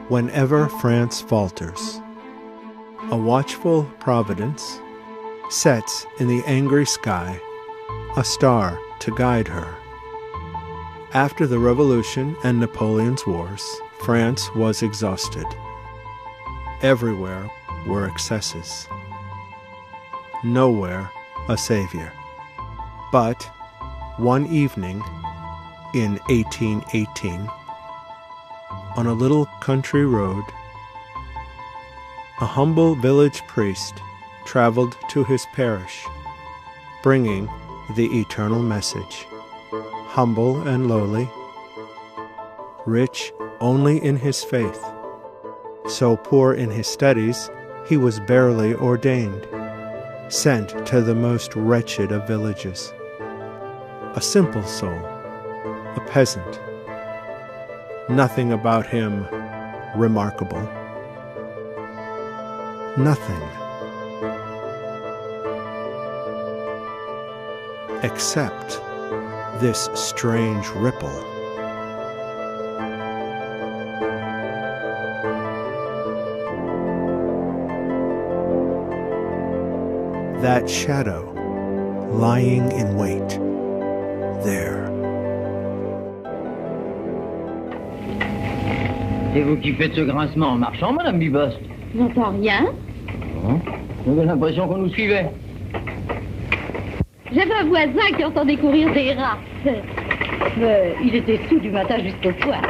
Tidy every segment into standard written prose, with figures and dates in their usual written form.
Whenever France falters, a watchful providence sets in the angry sky a star to guide her. After the Revolution and Napoleon's wars, France was exhausted. Everywhere were excesses. Nowhere a savior. But one evening in 1818, on a little country road, a humble village priest traveled to his parish, bringing the eternal message. Humble and lowly, rich only in his faith, so poor in his studies he was barely ordained, sent to the most wretched of villages. A simple soul, a peasant. Nothing about him remarkable. Nothing. Except this strange ripple. That shadow lying in wait there. C'est vous qui faites ce grincement en marchant, Madame Bibost? J'entends rien. Bon, j'avais l'impression qu'on nous suivait. J'avais un voisin qui entendait courir des rats. Mais il était sous du matin jusqu'au soir.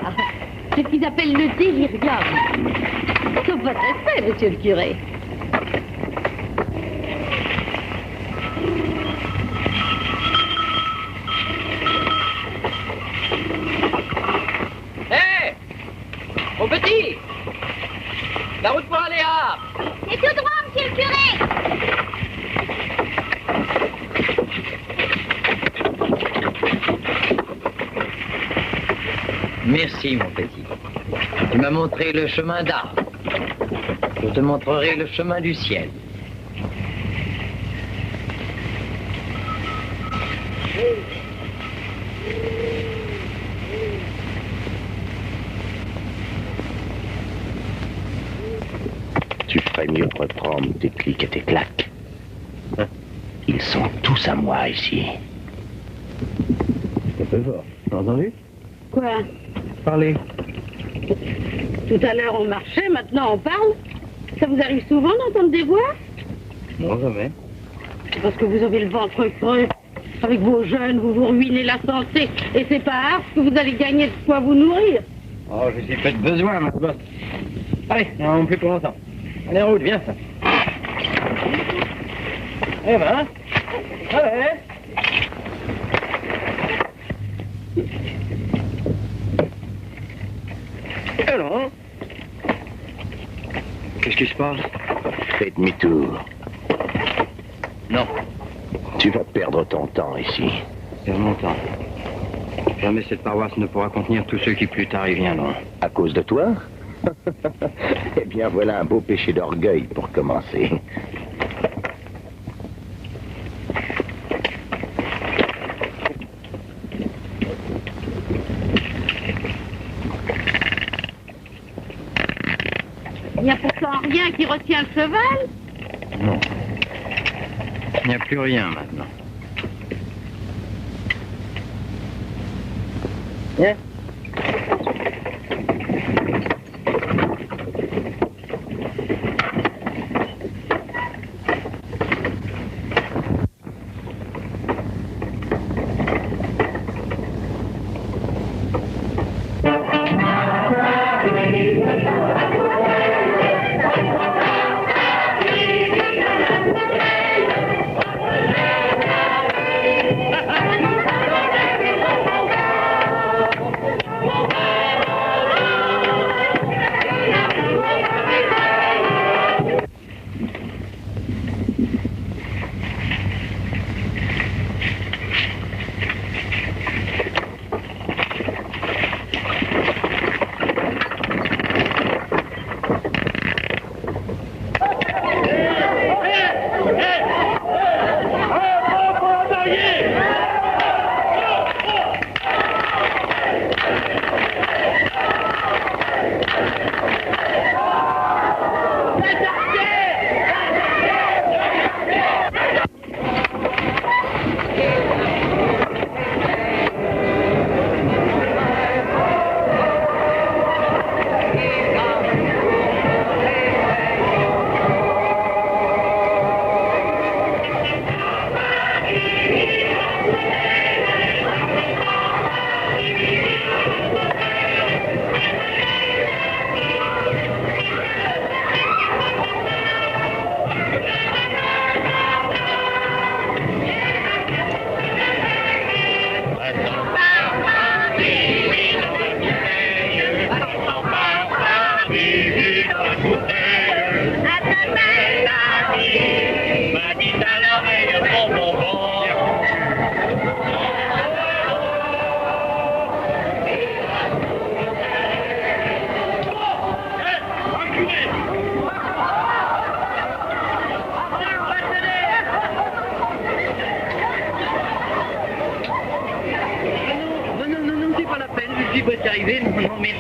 C'est ce qu'ils appellent le délirium. Sauf votre respect, monsieur le curé. Hé! Mon petit! La route pour aller à... C'est tout droit, monsieur le curé! Merci, mon petit. Tu m'as montré le chemin d'art. Je te montrerai le chemin du ciel. Tu ferais mieux de reprendre tes clics et tes claques. Ils sont tous à moi ici. C'est peu fort. T'as entendu? Quoi? Parlez. Tout à l'heure on marchait, maintenant on parle. Ça vous arrive souvent d'entendre des voix? Non, jamais. C'est parce que vous avez le ventre creux. Avec vos jeunes, vous vous ruinez la santé. Et c'est pas rare que vous allez gagner de quoi vous nourrir. Oh, je suis fait de besoin, ma bosse. Allez, on plus pour longtemps. Allez, en route, viens. Eh ben, allez. Alors, qu'est-ce qui se passe? Fais demi-tour. Non. Tu vas perdre ton temps ici. Perdre mon temps. Jamais cette paroisse ne pourra contenir tous ceux qui plus tard y viendront. À cause de toi? Eh bien, voilà un beau péché d'orgueil pour commencer. Il n'y a pourtant rien qui retient le cheval. Non. Il n'y a plus rien maintenant. Viens.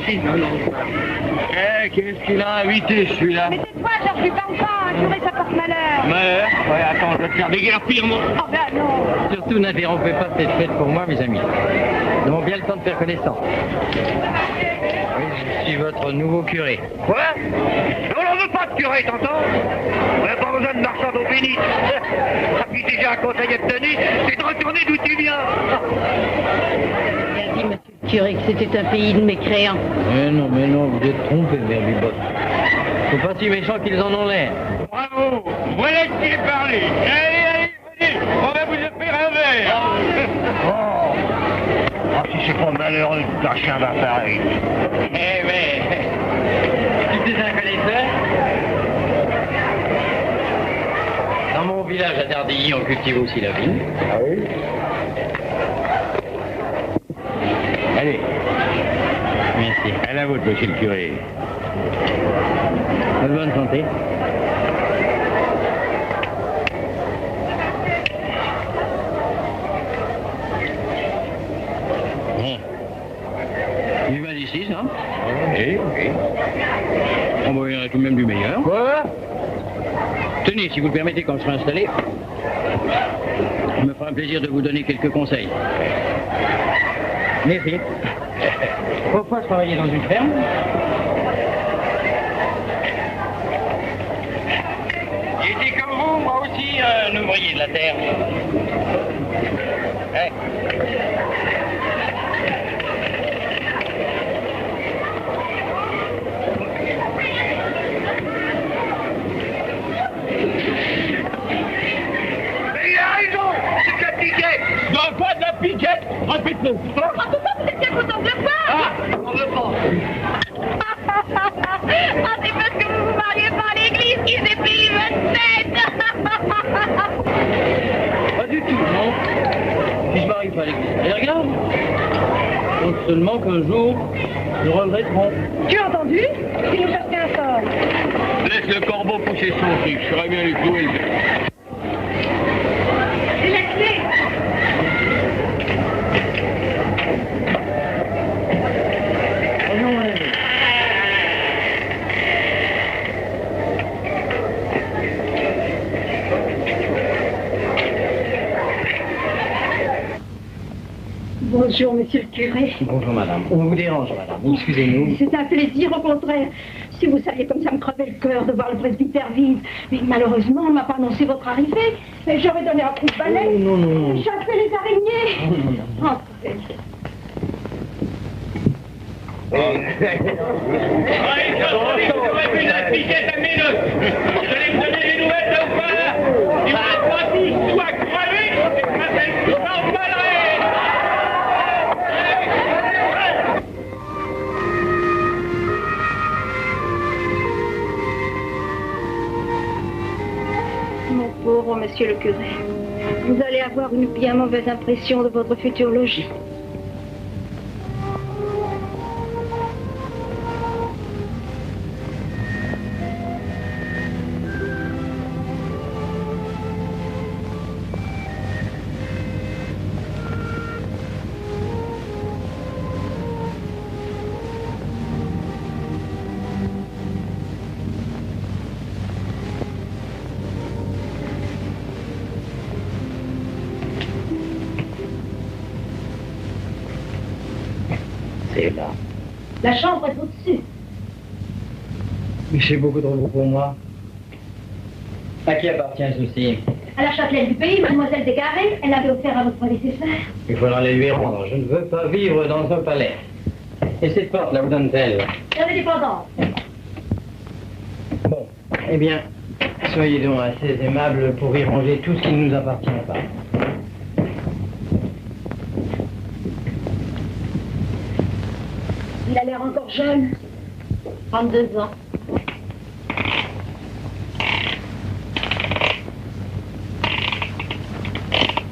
ici. Non, non. Eh, qu'est-ce qu'il a invité, celui-là? Mais tais-toi, Georges, lui parle pas. Un curé, ça porte malheur. Malheur? Ouais, attends, je vais te faire déguerpir, moi. Oh, ben non. Surtout, n'interrompez pas cette fête pour moi, mes amis. Nous avons bien le temps de faire connaissance. Oui, je suis votre nouveau curé. Quoi? On n'en veut pas de curé, t'entends? On n'a pas besoin de marchand d'eau bénite. Ah, puis si j'ai un conseil à te donner, c'est de retourner d'où tu viens. Il a dit, monsieur le curé, que c'était un pays de mécréants. Mais non, vous êtes trompé, Mère Bibotte. Ils sont pas si méchants qu'ils en ont l'air. Bravo! Voilà qui est parlé. Allez, venez, on va vous offrir un verre. Oh. Ah, si c'est pas malheureux de lâcher un verre pareil. Eh mais, tu es un connaisseur? Dans mon village à Dardilly, on cultive aussi la vigne. Ah oui? Allez. Merci. À la vôtre, monsieur le curé. Bonne santé. Du vin d'ici, ça? Oui. On va y en a tout de même du meilleur. Quoi? Tenez, si vous le permettez, quand je serai installé, je me ferai un plaisir de vous donner quelques conseils. Merci. Pourquoi travailler dans une ferme? J'étais comme vous, moi aussi, un ouvrier de la terre. Ouais. Mais il a raison! C'est de la piquette! Non, pas de la piquette! Répète-le! En tout cas, vous êtes bien content de le voir. Ah! On veut pas! Ah, c'est parce que vous vous mariez pas à l'église qu'ils aient payé votre tête. Pas du tout, non. Si je m'arrive pas à l'église. Et regarde. Donc seulement qu'un jour, nous regretterons. Tu as entendu? Il nous cherche un sort. Laisse le corbeau pousser son truc, je saurais bien lui clouer le bec. C'est la clé. Bonjour, mon ami. Bonjour, monsieur le curé. Bonjour, madame. On vous dérange, madame. Excusez-nous. C'est un plaisir, au contraire. Si vous saviez comme ça me crevait le cœur de voir le presbytère vide. Mais malheureusement, on ne m'a pas annoncé votre arrivée. Mais j'aurais donné un coup de balai. Oh, non. Chasser les araignées. Entrez. Une piquette à minute! Vous allez me donner des nouvelles là ou pas là? Ils vont pas tous soit crevés, et que ma belle tout en balerait! Mon pauvre monsieur le curé, vous allez avoir une bien mauvaise impression de votre futur logis. C'est là. La chambre est au-dessus. Mais c'est beaucoup trop gros pour moi. À qui appartient ceci? À la châtelaine du pays, mademoiselle Desgaret, elle avait offert à votre prédécesseur. Il faudra les lui rendre. Je ne veux pas vivre dans un palais. Et cette porte, là, où donne-t-elle? Dans l'indépendance. Bon, eh bien, soyez donc assez aimable pour y ranger tout ce qui ne nous appartient pas. Il a l'air encore jeune. 32 ans.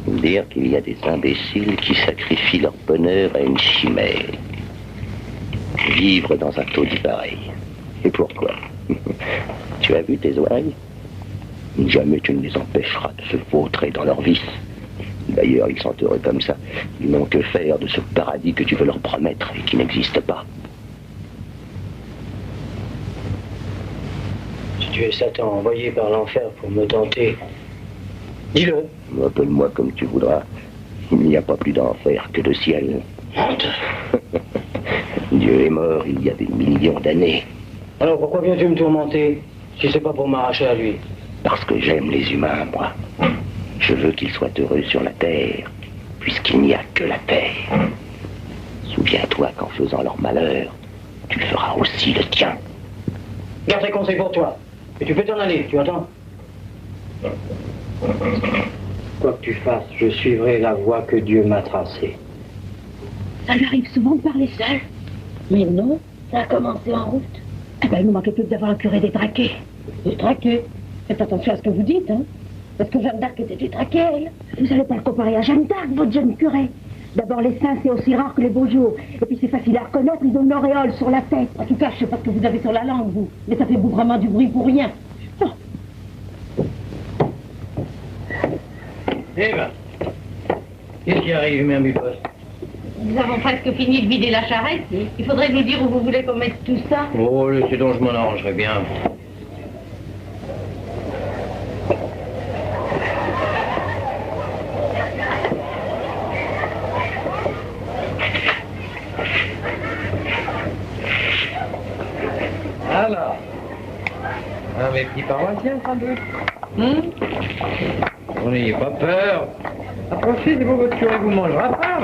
Dire qu'il y a des imbéciles qui sacrifient leur bonheur à une chimère. Vivre dans un taudis pareil. Et pourquoi? Tu as vu tes oreilles? Jamais tu ne les empêcheras de se vautrer dans leur vice. D'ailleurs, ils sont heureux comme ça. Ils n'ont que faire de ce paradis que tu veux leur promettre et qui n'existe pas. tu es Satan envoyé par l'enfer pour me tenter. Dis-le. Appelle-moi comme tu voudras. Il n'y a pas plus d'enfer que de ciel. Honte. Dieu est mort il y a des millions d'années. Alors pourquoi viens-tu me tourmenter si c'est pas pour m'arracher à lui? Parce que j'aime les humains, moi. Je veux qu'ils soient heureux sur la terre, puisqu'il n'y a que la terre. Souviens-toi qu'en faisant leur malheur, tu feras aussi le tien. Garde tes conseils pour toi. Et tu peux t'en aller, tu entends? Quoi que tu fasses, je suivrai la voie que Dieu m'a tracée. Ça lui arrive souvent de parler seul. Mais non, ça a commencé en route. Eh ben, il nous manquait plus que d'avoir le curé détraqué. Détraqué? Faites attention à ce que vous dites, hein. Parce que Jeanne d'Arc était détraquée, elle. Vous n'allez pas le comparer à Jeanne d'Arc, votre jeune curé. D'abord, les saints, c'est aussi rare que les beaux jours. Et puis, c'est facile à reconnaître, ils ont une auréole sur la tête. En tout cas, je sais pas ce que vous avez sur la langue, vous. Mais ça fait vraiment du bruit pour rien. Oh. Eh ben, qu'est-ce qui arrive, mère Biposte? Nous avons presque fini de vider la charrette. Il faudrait nous dire où vous voulez qu'on mette tout ça. Oh, laissez donc, je m'en arrangerai bien. Alors, mes petits paroissiens, sans doute. Vous n'ayez pas peur. Approchez, c'est pour votre curé vous mangera pas.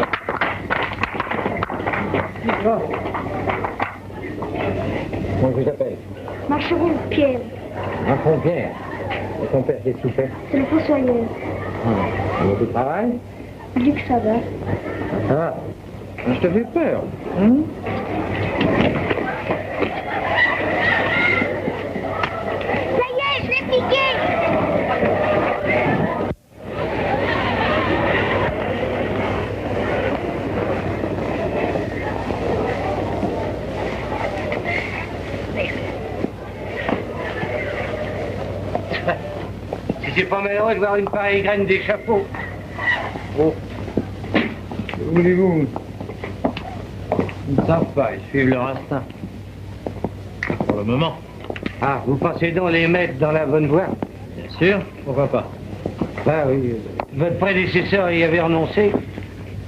Dites-moi. Comment je vous appelle? Marcheron Pierre, Marchand Pierre. Et ton père, qu'est-ce qu'il fait? c'est le fossoyeur. Il y a beaucoup de travail? Luc, ça va. Ça va. Je te fais peur. Ça y est, je l'ai piqué. Si c'est pas malheureux de voir une pareille graine d'échafaud. Oh. Que voulez-vous? Ils ne savent pas, ils suivent leur instinct. Pour le moment. Ah, vous pensez donc les mettre dans la bonne voie? Bien sûr, pourquoi pas? Bah oui, votre prédécesseur y avait renoncé.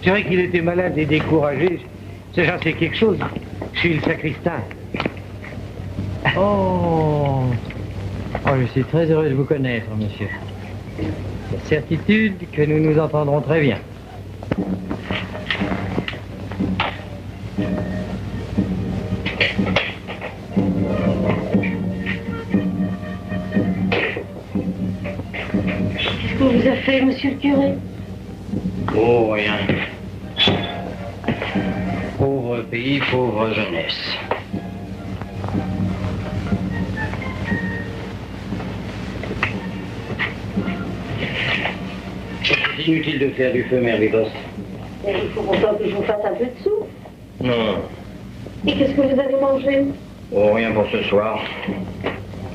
C'est vrai qu'il était malade et découragé. C'est j'en sais quelque chose. Je suis le sacristain. Oh. Oh, je suis très heureux de vous connaître, monsieur. La certitude que nous nous entendrons très bien. Qu'est-ce qu'on vous a fait, monsieur le curé? Oh, rien. Pauvre pays, pauvre jeunesse. C'est inutile de faire du feu, mère Biposte. Il faut pourtant que je vous fasse un peu de soupe. Non. Et qu'est-ce que vous avez mangé? Oh, rien pour ce soir.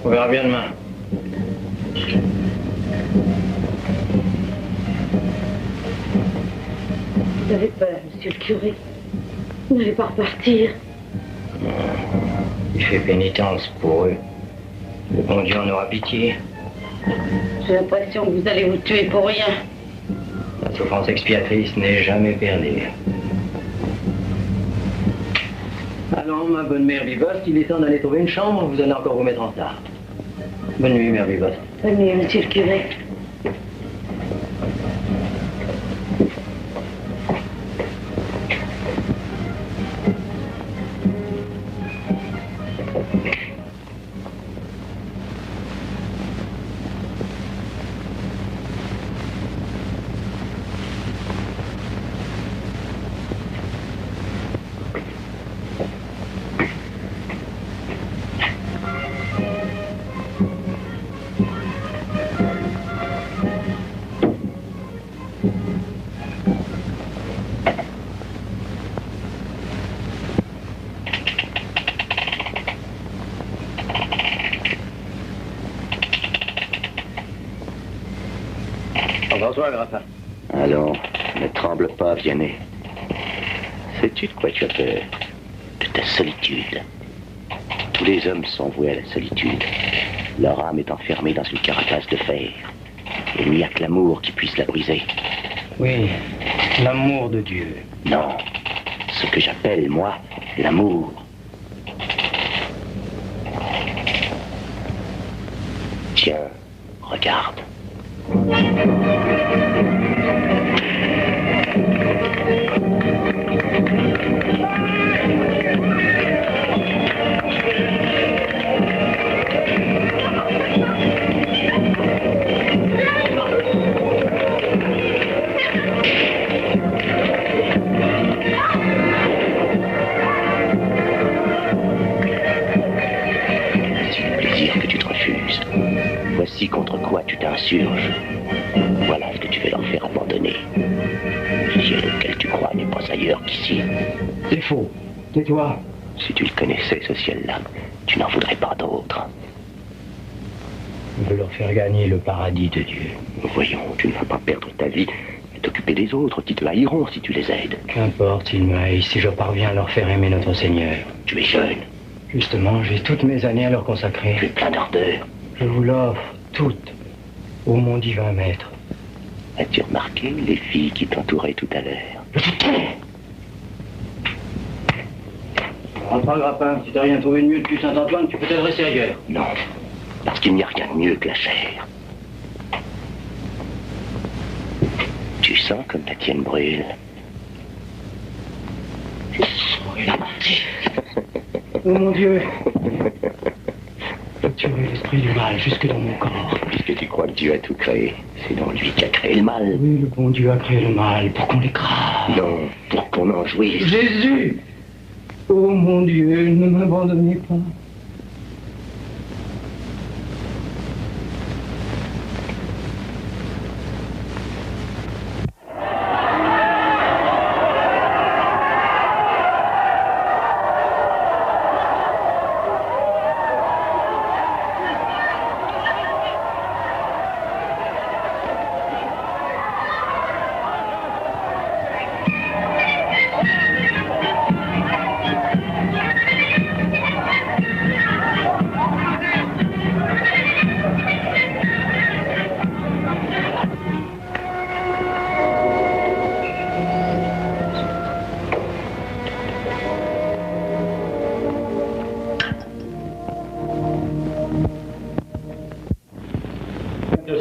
On verra bien demain. Vous avez peur, monsieur le curé. Vous n'allez pas repartir. Il fait pénitence pour eux. Le bon Dieu en aura pitié. J'ai l'impression que vous allez vous tuer pour rien. La souffrance expiatrice n'est jamais perdue. Allons, ma bonne mère Biposte, il est temps d'aller trouver une chambre, vous allez encore vous mettre en retard. Bonne nuit, mère Biposte. Bonne nuit, monsieur le curé. Bonsoir, Grafin. Allons, ne tremble pas, Vianney. Sais-tu de quoi tu as peur? De ta solitude. Tous les hommes sont voués à la solitude. Leur âme est enfermée dans une carapace de fer. Il n'y a que l'amour qui puisse la briser. Oui, l'amour de Dieu. Non, ce que j'appelle, moi, l'amour. Tiens, regarde. Voici contre quoi tu t'insurges. Voilà ce que tu veux leur faire abandonner. Le ciel auquel tu crois n'est pas ailleurs qu'ici. C'est faux. Tais-toi. Si tu le connaissais, ce ciel-là, tu n'en voudrais pas d'autre. Je veux leur faire gagner le paradis de Dieu. Voyons, tu ne vas pas perdre ta vie à t'occuper des autres qui te haïront si tu les aides. Qu'importe s'ils me haïssent, si je parviens à leur faire aimer notre Seigneur. Tu es jeune. Justement, j'ai toutes mes années à leur consacrer. Tu es plein d'ardeur. Je vous l'offre toutes, ô mon divin maître. As-tu remarqué les filles qui t'entouraient tout à l'heure? Rentre pas, Grappin. Si t'as rien trouvé de mieux depuis Saint-Antoine, tu peux t'adresser ailleurs. Non, parce qu'il n'y a rien de mieux que la chair. Tu sens comme ta tienne brûle. Oh mon Dieu. Tu es l'esprit du mal jusque dans mon corps. Puisque tu crois que Dieu a tout créé, c'est donc lui qui a créé le mal. Oui, le bon Dieu a créé le mal pour qu'on l'écrase. Non, pour qu'on en jouisse. Jésus! Oh mon Dieu, ne m'abandonnez pas.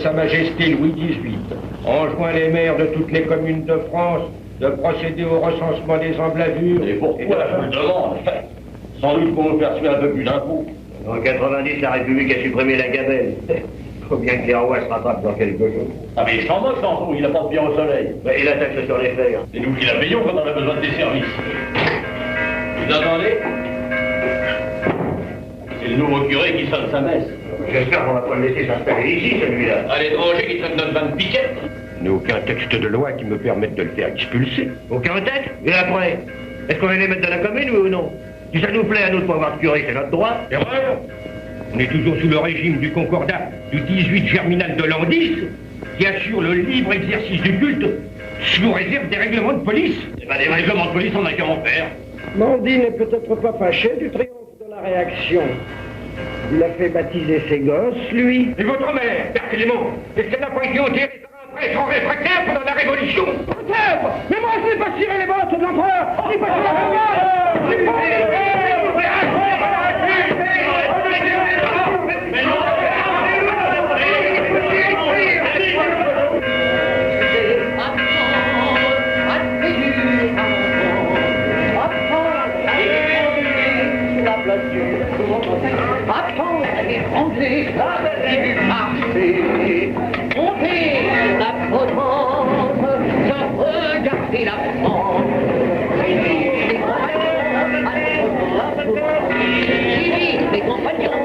Sa Majesté Louis XVIII enjoint les maires de toutes les communes de France de procéder au recensement des emblavures. Et pourquoi je me demande? Sans doute pour nous faire tuer un peu plus d'impôts. En 90, la République a supprimé la gabelle. Faut bien que les rois se rattrapent dans quelque chose. Ah mais il s'en moque, Sanson, il n'a pas de bien au soleil. Et la taxe sur les fers. C'est nous qui la payons quand on a besoin de tes services. Vous entendez? C'est le nouveau curé qui sonne sa messe. J'espère qu'on va pas le laisser s'installer ici, celui-là. À l'étranger qui traîne notre vanne piquette. Il n'y a aucun texte de loi qui me permette de le faire expulser. Aucun texte? Et après? Est-ce qu'on va les mettre dans la commune, oui ou non? Si ça nous plaît à nous de pas avoir de curé, c'est notre droit. Erreur! On est toujours sous le régime du concordat du 18 germinal de l'an 10, qui assure le libre exercice du culte sous réserve des règlements de police. Eh ben, des règlements de police, on n'a qu'à en faire. Mandy n'est peut-être pas fâché du triomphe de la réaction. Il a fait baptiser ses gosses, lui. Et votre mère, Père Clément, est-ce qu'elle n'a pas été enterrée par un prêtre en réfractaire pendant la Révolution? Peut-être. Mais moi, je n'ai pas tiré les bottes de l'empereur, ni pas tiré Montez la potence, regardez la France. Les compagnons,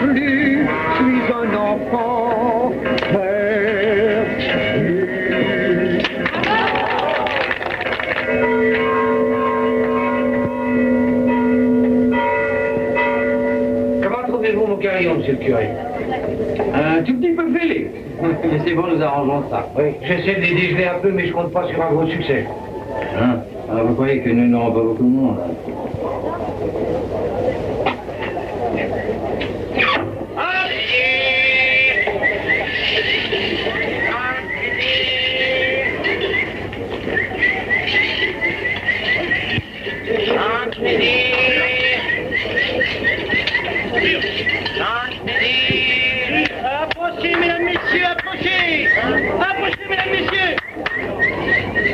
plus, je suis un enfant perdu. trouvez-vous mon carillon, monsieur le curé? Un tout petit peu fêlé. Mais c'est bon, nous arrangeons ça. Oui, j'essaie de les dégeler un peu, mais je compte pas sur un gros succès. Hein? Alors vous croyez que nous n'aurons pas beaucoup de monde? Approchez, mesdames, messieurs, approchez! Approchez, mesdames, messieurs!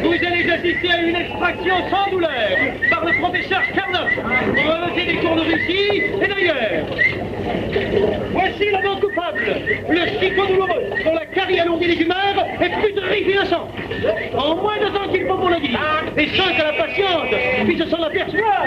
Vous allez assister à une extraction sans douleur par le professeur Carnot pour relever des cours de Russie et d'ailleurs. Voici le bon coupable, le psycho douloureux dont la carie allongée des humeurs est plus terrifiante. En moins de temps qu'il faut pour le dire, et sans que la patiente puisse s'en apercevoir.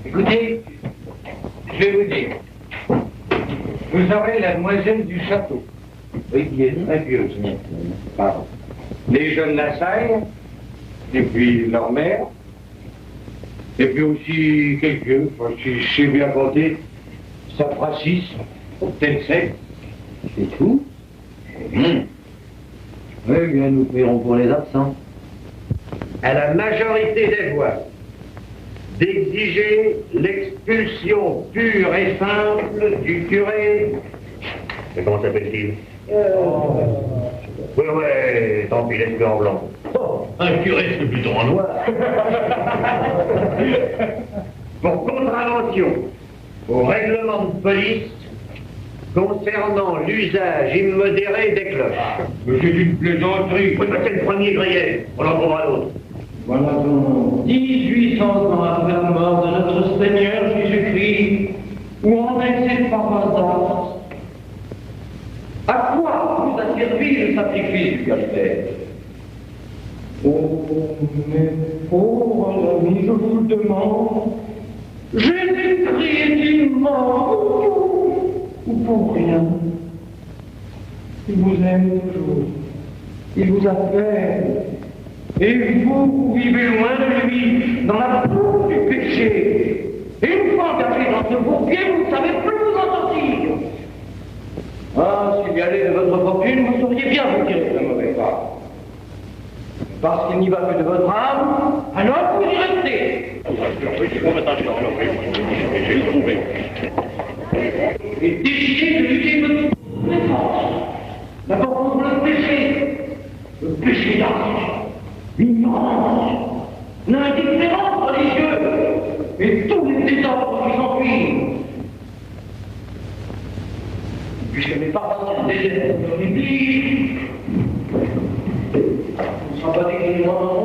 Écoutez, je vais vous dire. Vous aurez la demoiselle du château. Oui, qui est très pieuse. Pardon. Les jeunes Lassalle, et puis leur mère, et puis aussi quelques, si je sais bien compter, ça fera 6, peut-être 7. C'est tout. Oui, bien, nous paierons pour les absents. À la majorité des voix, d'exiger l'expulsion pure et simple du curé. Mais comment s'appelle-t-il? Oui, ouais, tant pis, laisse-le en blanc. Oh, un curé, c'est plutôt en noir. Pour contravention au règlement de police concernant l'usage immodéré des cloches. Mais c'est une plaisanterie. Oui, mais c'est le premier grief, on en trouvera d'autres. Voilà donc 1800 ans après la mort de notre Seigneur Jésus-Christ, où en est cette paroisse, à quoi vous a servi le sacrifice du calvaire? Oh, mais pauvre ami, je vous le demande, Jésus-Christ est-il mort ou pour rien? Il vous aime toujours, il vous a fait. Et vous vivez loin de lui, dans la boue du péché. Et une fois engagé dans ce bourbier, vous ne savez plus vous en sortir. Ah, s'il y allait de votre fortune, vous sauriez bien vous tirer de mauvais pas. Parce qu'il n'y va que de votre âme, alors vous y restez. Et décidez de lutter contre défense. D'abord contre le péché d'argent. L'ignorance, l'indifférence religieuse et tous les désordres qui s'enfuient. Puisque mes parents sont déserts de l'Église, ne sont pas des ignorants.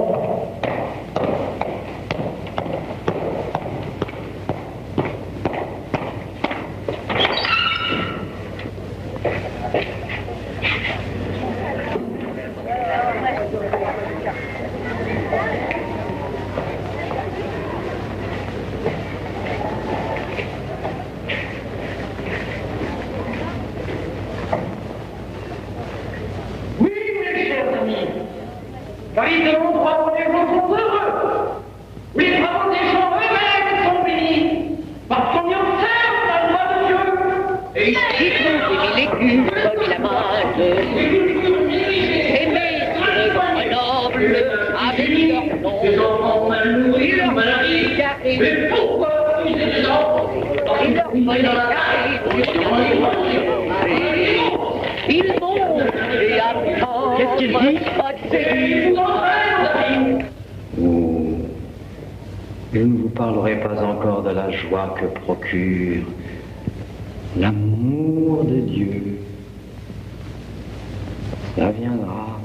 Car ils ont le droit où les gens sont heureux, où les travaux des gens eux-mêmes sont bénis, parce qu'on y observe la loi de Dieu. Et ici, vous l'écu, comme la mate, aimez sur Grenoble, avec leur nom, des enfants mal nourris, mal habillés, mais pourquoi refuser les enfants? et leur voler ils vont et attendent. Qu'est-ce qu'il dit? Je ne vous parlerai pas encore de la joie que procure l'amour de Dieu. Ça viendra.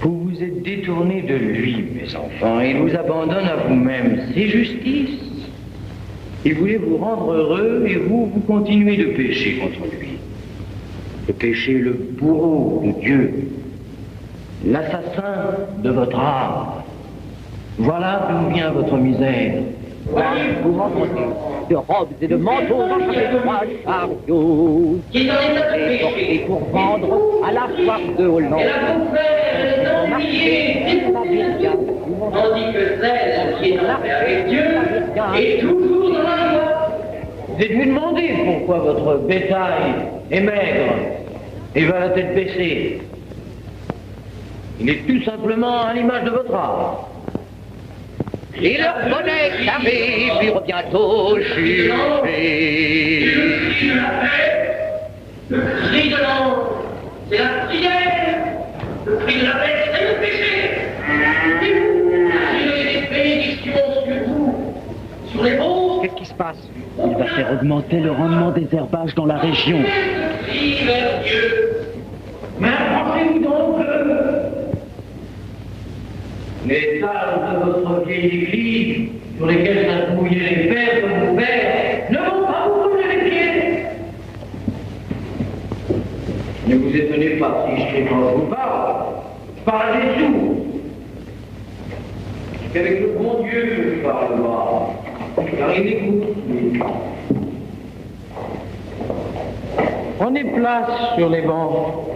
Vous vous êtes détournés de lui, mes enfants. Il vous abandonne à vous-même. C'est justice. Il voulait vous rendre heureux et vous continuez de pécher contre lui. De pécher le bourreau de Dieu, l'assassin de votre âme. Voilà d'où vient votre misère. vous m'entendez, de robes et de manteaux enchantés de trois chariots, et portés pour vendre à la foire de Hollande. Pour marcher, la Virgin, tandis que celle qui est dans la paix de Dieu est toujours dans la joie. Vous êtes-vous demandé pourquoi votre bétail est maigre et va la tête baissée? Il est tout simplement à l'image de votre âge. Et leur monnaie carrée furent bientôt jugés. Le cri de la paix, le cri de l'ange, c'est la prière. Le cri de la paix, c'est le péché. Tirez des bénédictions sur vous, sur les pauvres. Qu'est-ce qui se passe? Il va faire augmenter le rendement des herbages dans la région. Crie vers Dieu. Mais approchez-vous donc Les salles de votre vieille église, sur lesquelles s'incouillaient les pères de vos pères, ne vont pas vous brûler les pieds. Ne vous étonnez pas si je crie quand je vous parle. Je parle à des sourds. C'est qu'avec le bon Dieu que je parle bas. Car il écoute. Prenez place sur les bancs.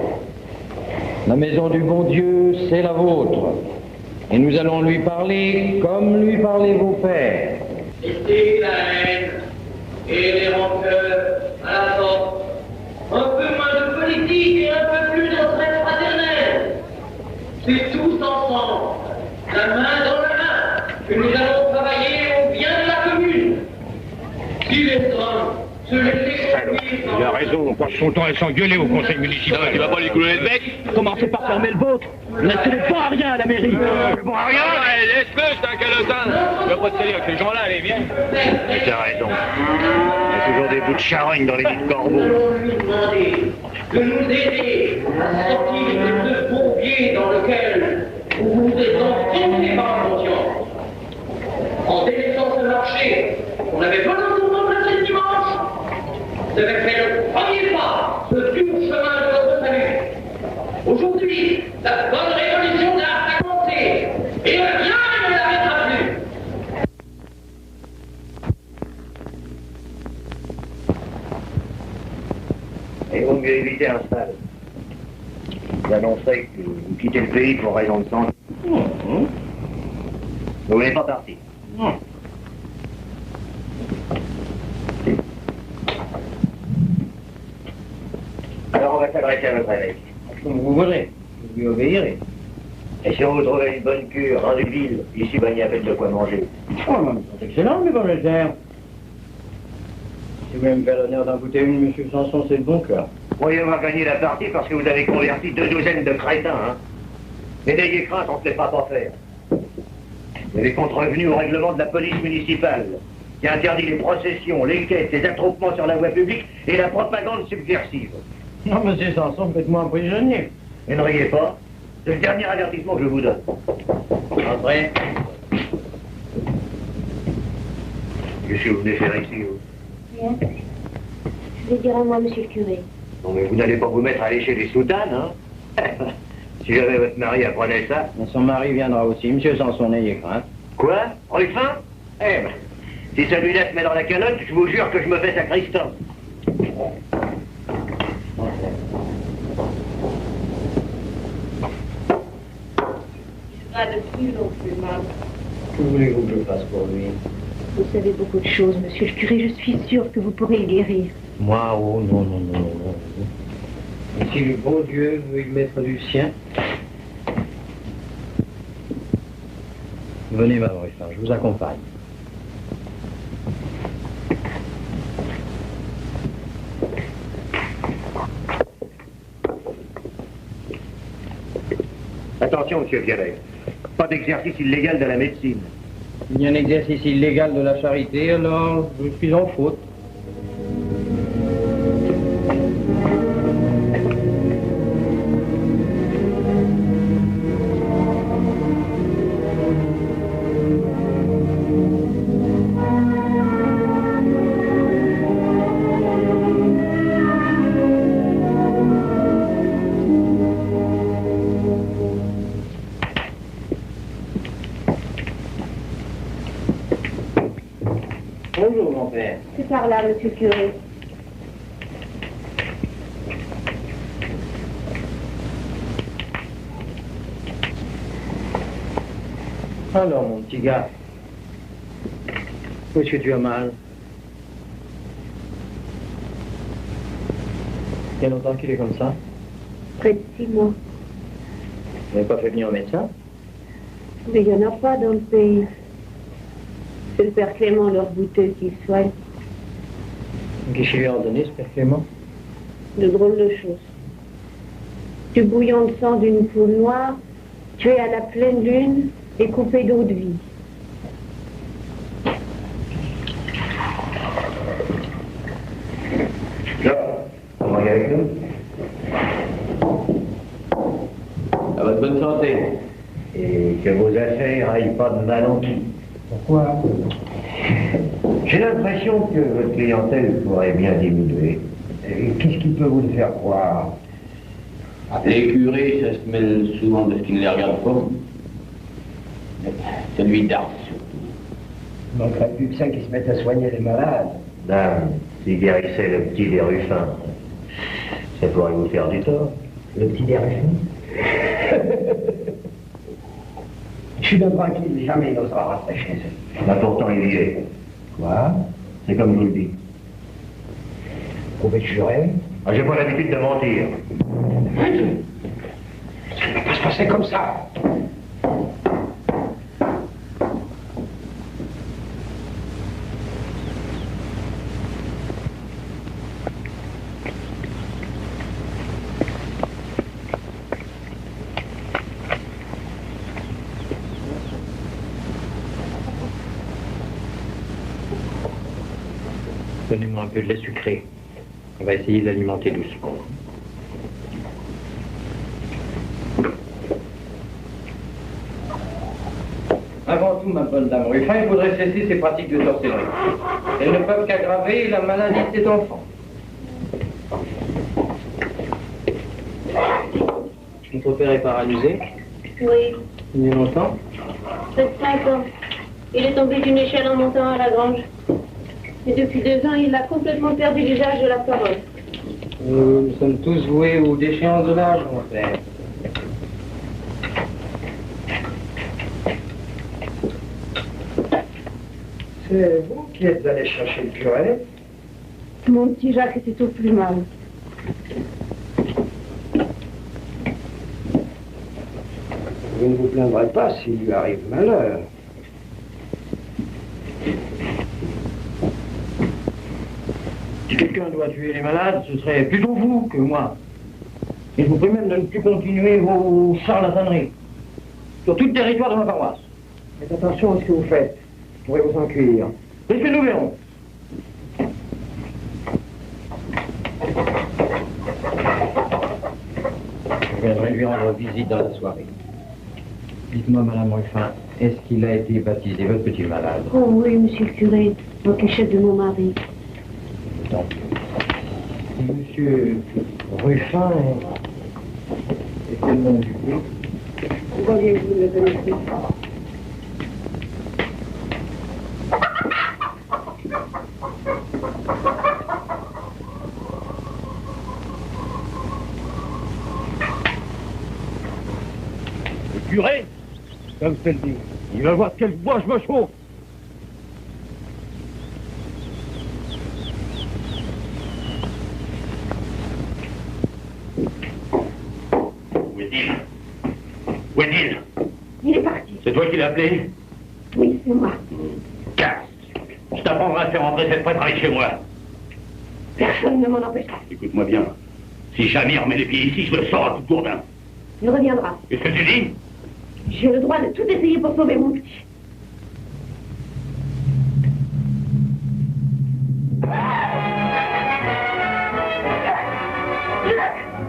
La maison du bon Dieu, c'est la vôtre. Et nous allons lui parler comme lui parlaient vos pères. Laissez la haine et les rancœurs à la porte. Un peu moins de politique et un peu plus d'entraide fraternelle. C'est tous ensemble, la main dans la main, que nous allons travailler au bien de la commune. Si les hommes se laissaient conduire Il a raison, on passe son temps à s'engueuler au conseil municipal. Tu vas pas lui couler le bec? Commencez par fermer le vôtre. Vous n'êtes pas à rien à la mairie. Bon, à rien. Laisse-le, c'est un calotin. Tu vas pas te salir avec ces gens-là, allez, viens. T'as raison. Il y a toujours des bouts de charogne dans les nids de corbeaux. allons lui demander de nous aider à sortir de ce bourbier dans lequel vous vous êtes enfoncés par conscience. En délaissant ce marché, on avait volontairement placé le dimanche. Vous avez fait le premier pas, ce dur chemin de votre salut. Aujourd'hui, la bonne révolution d'art a commencé. Et le bien ne l'arrêtera plus. Il vaut mieux éviter un stade. Vous annoncerez que vous quittez le pays pour raison de santé. Vous voulez pas partir? Non. Alors on va s'adresser à votre évêque. Comme vous voudrez, vous lui obéirez. Et si on vous trouvait une bonne cure dans une ville, ici, ben, il y avait de quoi manger. Oh, c'est excellent, mes bonnes terres. Si vous voulez me faire l'honneur d'en goûter une, monsieur Sanson, c'est de bon cœur. Croyez avoir gagné la partie parce que vous avez converti 2 douzaines de crétins, hein. Mais n'ayez crainte, on ne sait pas faire. Vous avez contrevenu au règlement de la police municipale, qui interdit les processions, les quêtes, les attroupements sur la voie publique et la propagande subversive. Non, monsieur Sanson, faites-moi un prisonnier. Et ne riez pas, c'est le dernier avertissement que je vous donne. Entrez. Qu'est-ce que vous venez faire ici, vous? Rien. Je vais dire à moi, monsieur le curé. Non, mais vous n'allez pas vous mettre à lécher les soutanes, hein? Si jamais votre mari apprenait ça... Mais son mari viendra aussi, monsieur Sanson, n'ayez crainte. Quoi? Enfin? Eh ben, si celui-là se met dans la calotte, je vous jure que je me fais sacristain. De plus en plus mal. Que voulez-vous que je fasse pour lui? Vous savez beaucoup de choses, monsieur le curé. Je suis sûre que vous pourrez le guérir. Moi, oh non, non, non, non, non. Et si le bon Dieu veut y mettre du sien? Venez, ma Ruffin, je vous accompagne. Attention, monsieur Vialet. Pas d'exercice illégal de la médecine. Il y a un exercice illégal de la charité, alors je suis en faute. Bonjour, mon père. C'est par là, monsieur le curé. Alors, mon petit gars, où est-ce que tu as mal? Il y a longtemps qu'il est comme ça? Près de 6 mois. Vous n'avez pas fait venir un médecin? Mais il n'y en a pas dans le pays. C'est le père Clément, leur bouteux, qui le soigne. Qu'est-ce qu'il lui a ordonné, ce père Clément? De drôles de choses. Du bouillon de sang d'une poule noire, tué à la pleine lune et coupé d'eau de vie. Là, on va y aller avec nous. À votre bonne santé. Et que vos affaires aillent pas de mal en pis. Pourquoi? J'ai l'impression que votre clientèle pourrait bien diminuer. Et qu'est-ce qui peut vous le faire croire? Les curés, ça se mêle souvent de ce qui ne les regarde pas. Celui d'Ars, surtout. Il ne manquerait plus que ça qui se mettent à soigner les malades. Dame, s'il guérissait le petit des Ruffins, ça pourrait vous faire du tort. Le petit des Ruffins? Je suis bien tranquille, jamais il n'osera rentrer chez eux. Là pourtant il y est. Quoi? C'est comme je vous le dis. Vous pouvez jurer? Ah, j'ai pas l'habitude de mentir. Ça ne va pas se passer comme ça. Donnez-moi un peu de lait sucré. On va essayer de l'alimenter doucement. Avant tout, ma bonne dame Ruffin, il faudrait cesser ces pratiques de sorcellerie. Elles ne peuvent qu'aggraver la maladie de cet enfant. Votre père est paralysé? Oui, Il y a longtemps? près de 5 ans. Il est tombé d'une échelle en montant à la grange. Et depuis 2 ans, il a complètement perdu l'usage de la parole. Nous sommes tous voués aux déchéances de l'âge, mon père. C'est vous qui êtes allé chercher le curé? Mon petit Jacques était au plus mal. Vous ne vous plaindrez pas s'il lui arrive malheur. Si quelqu'un doit tuer les malades, ce serait plutôt vous que moi. Et je vous prie même de ne plus continuer vos charlataneries. Sur tout le territoire de ma paroisse. Faites attention à ce que vous faites. Vous pourrez vous en cuire. C'est ce que nous verrons. Je viendrai lui rendre visite dans la soirée. Dites-moi, Madame Ruffin, est-ce qu'il a été baptisé, votre petit malade? Oh oui, monsieur le curé, en cachette de mon mari. Donc, Monsieur Ruffin est quel nom du coup? Voyez-vous le connaissez? Le curé, comme je te le dis, il va voir de quel bois je me chauffe. Où est-il? Où est-il? Il est parti. C'est toi qui l'as appelé? Oui, c'est moi. Casse! Je t'apprendrai à faire entrer cette prêtrise chez moi. Personne ne m'en empêchera. Écoute-moi bien. Si jamais il remet les pieds ici, je le sors à tout gourdin. Il reviendra. Qu'est-ce que tu dis? J'ai le droit de tout essayer pour sauver mon petit.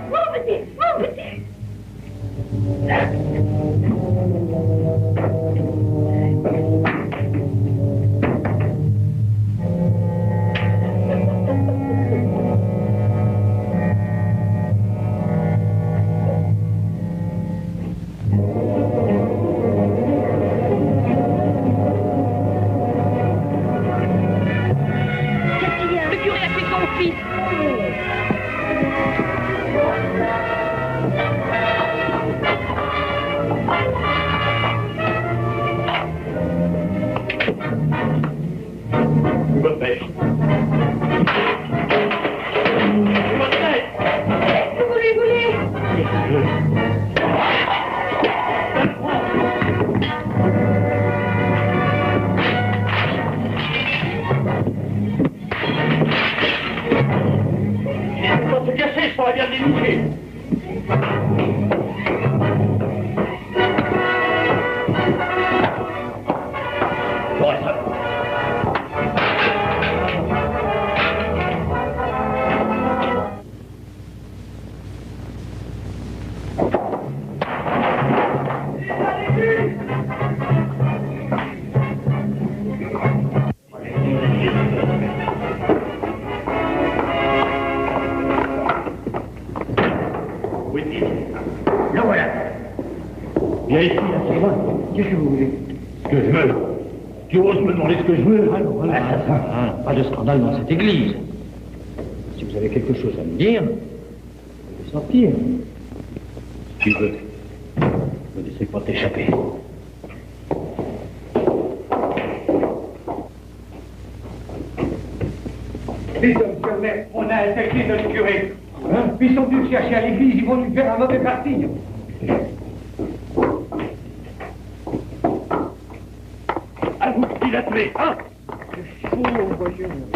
Mon petit, mon petit. pour être... Le voilà. Viens ici, Sullivan. Qu'est-ce que vous voulez? Ce que je veux. Tu oses me demander ce que je veux? Pas de scandale dans cette église. Si vous avez quelque chose à me dire, vous pouvez sortir. Tu veux. Ne laissez pas t'échapper. Les hommes fermés, on a infecté notre curé. Hein? Ils sont venus chercher à l'église, ils vont nous faire un mauvais parti. À vous qui l'a tué, hein?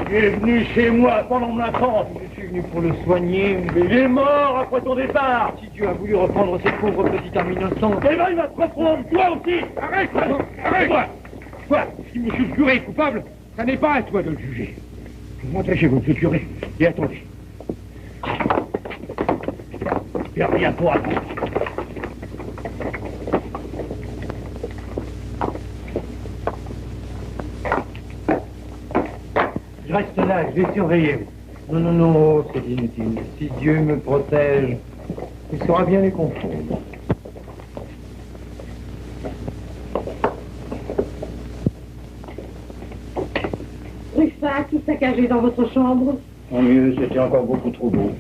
Il est venu chez moi pendant mon enfance. Je suis venu pour le soigner. Mais il est mort après ton départ. Si Dieu a voulu reprendre cette pauvre petite âme innocente. Eh ben, il va te reprendre, toi aussi. Arrête, arrête. Quoi? Si monsieur le curé est coupable, ça n'est pas à toi de le juger. Montrez chez vous, monsieur le curé, et attendez. Il n'y a rien pour attendre. Je reste là, je vais surveiller. Non, c'est inutile. Si Dieu me protège, il saura bien les confondre. Ruffin, tout saccagé dans votre chambre. Tant mieux, c'était encore beaucoup trop beau.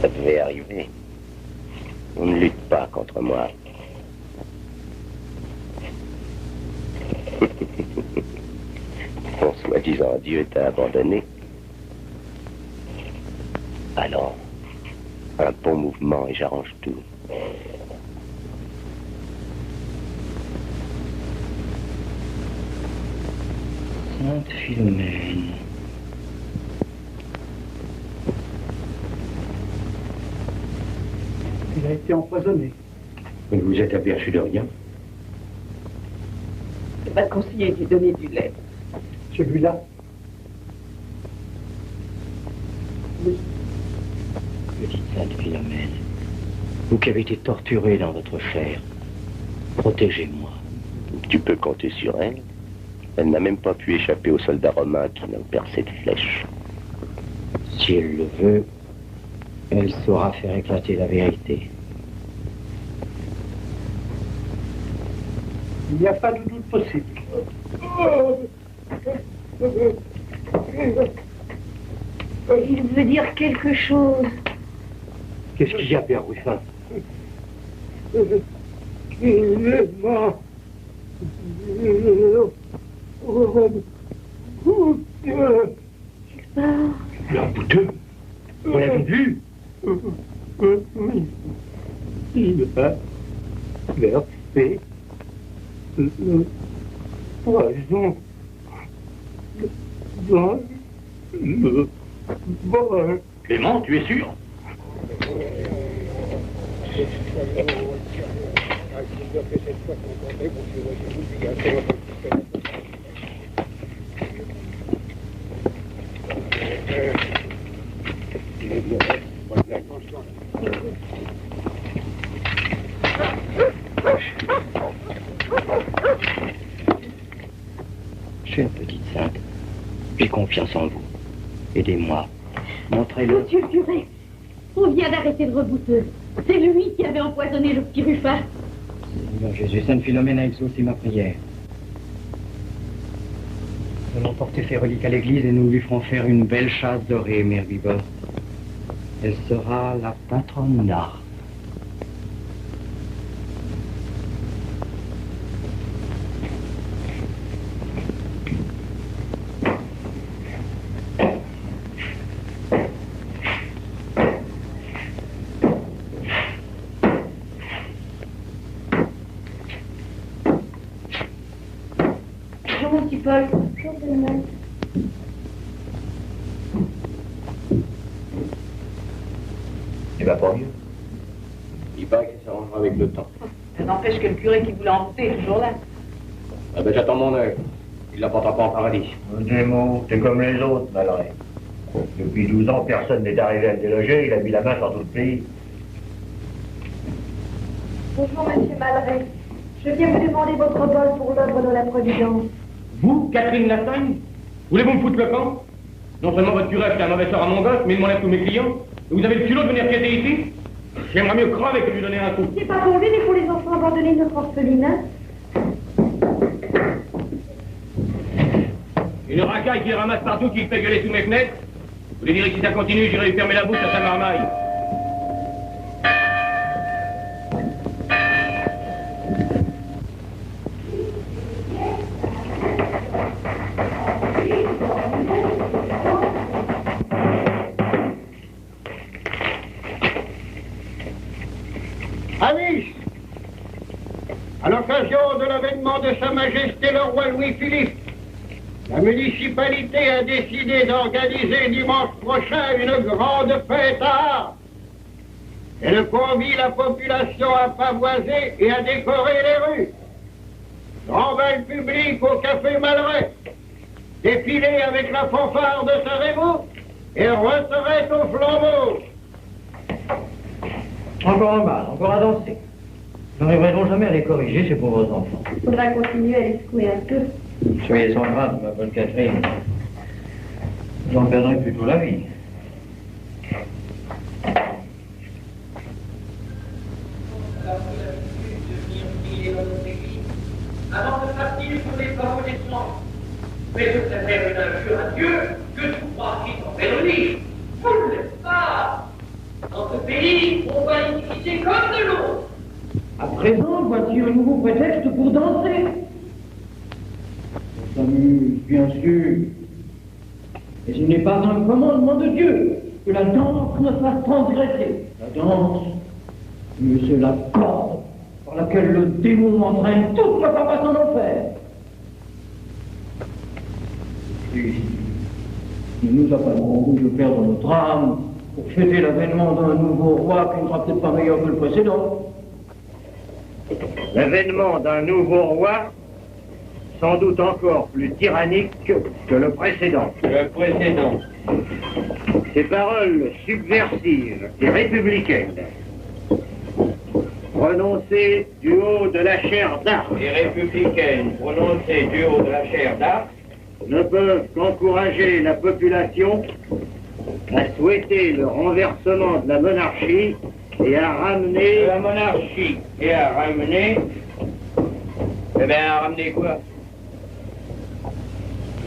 Ça devait arriver. On ne lutte pas contre moi. Ton soi-disant Dieu t'a abandonné. Alors, un bon mouvement et j'arrange tout. Sainte Philomène. Il a été empoisonné. Vous ne vous êtes aperçu de rien? Votre conseiller a été donné du lait. Celui-là? Oui. Petite Sainte Philomène, vous qui avez été torturée dans votre chair, protégez-moi. Tu peux compter sur elle. Elle n'a même pas pu échapper aux soldats romains qui l'ont percé de flèches. Si elle le veut, elle saura faire éclater la vérité. Il n'y a pas de doute possible. Il veut dire quelque chose. Qu'est-ce qu'il y a, Père Ruffin? Il est mort. Un bouteux? Vous l'avez vu? Oui. Il a versé le poison dans le bol. Clément, tu es sûr? Chère petite sainte, j'ai confiance en vous. Aidez-moi. Montrez-le. Monsieur le curé, on vient d'arrêter le rebouteux. C'est lui qui avait empoisonné le petit Ruffin. Seigneur Jésus, Sainte Philomène a exaucé ma prière. Nous allons porter ses reliques à l'église et nous lui ferons faire une belle chasse dorée, Mère Vivante. Elle sera la patronne d'art. Bonjour, mon petit Paul. Bonjour, Bernard. C'est pas pour mieux. Il paraît que ça s'arrangera avec le temps. Ça n'empêche que le curé qui voulait envoûter est toujours là. Ah ben j'attends mon heure. Il l'apportera pas en paradis. Des mots, t'es comme les autres, Malray. Depuis 12 ans, personne n'est arrivé à le déloger, il a mis la main sur tout le pays. Bonjour, monsieur Malray. Je viens vous demander votre vol pour l'œuvre de la Providence. Vous, Catherine Lassagne, voulez-vous me foutre le camp? Non seulement votre curé fait un mauvais sort à mon gosse, mais il m'enlève tous mes clients. Et vous avez le culot de venir piéter ici? J'aimerais mieux crever que de lui donner un coup. C'est pas pour lui, mais pour les enfants abandonnés de notre orphelinat. Une racaille qui ramasse partout, qui fait gueuler sous mes fenêtres. Vous voulez dire que si ça continue, j'irai lui fermer la bouche à sa marmaille. Avis, à l'occasion de l'avènement de Sa Majesté le roi Louis-Philippe, la municipalité a décidé d'organiser dimanche prochain une grande fête à Arles. Elle convie la population à pavoiser et à décorer les rues. Grand bal public au Café Malray, défiler avec la fanfare de Sarajevo et retraite au flambeau. Encore un bal, encore à danser. Nous n'arriverons jamais à les corriger, ces pauvres enfants. Il faudra continuer à les secouer un peu. Soyez sans crainte, ma bonne Catherine. Vous en perdrez plutôt la vie. Avant de partir pour les paroles des sang, mais je préfère une injure à Dieu que de croire qu'il s'en fait le lit. Vous ne l'êtes pas. Dans ce pays, on voit l'iniquité comme de l'eau. À présent, voici un nouveau prétexte pour danser. On s'amuse, bien sûr. Mais il n'est pas un commandement de Dieu que la danse ne fasse transgresser. La danse, c'est la corde par laquelle le démon entraîne toute la paroisse en enfer. Et nous nous apparemment de perdre notre âme pour fêter l'avènement d'un nouveau roi qui ne sera peut-être pas meilleur que le précédent. L'avènement d'un nouveau roi, sans doute encore plus tyrannique que le précédent. Ces paroles subversives et républicaines, prononcées du haut de la chaire d'Arc, ne peuvent qu'encourager la population à souhaiter le renversement de la monarchie et à ramener... Eh bien, à ramener quoi?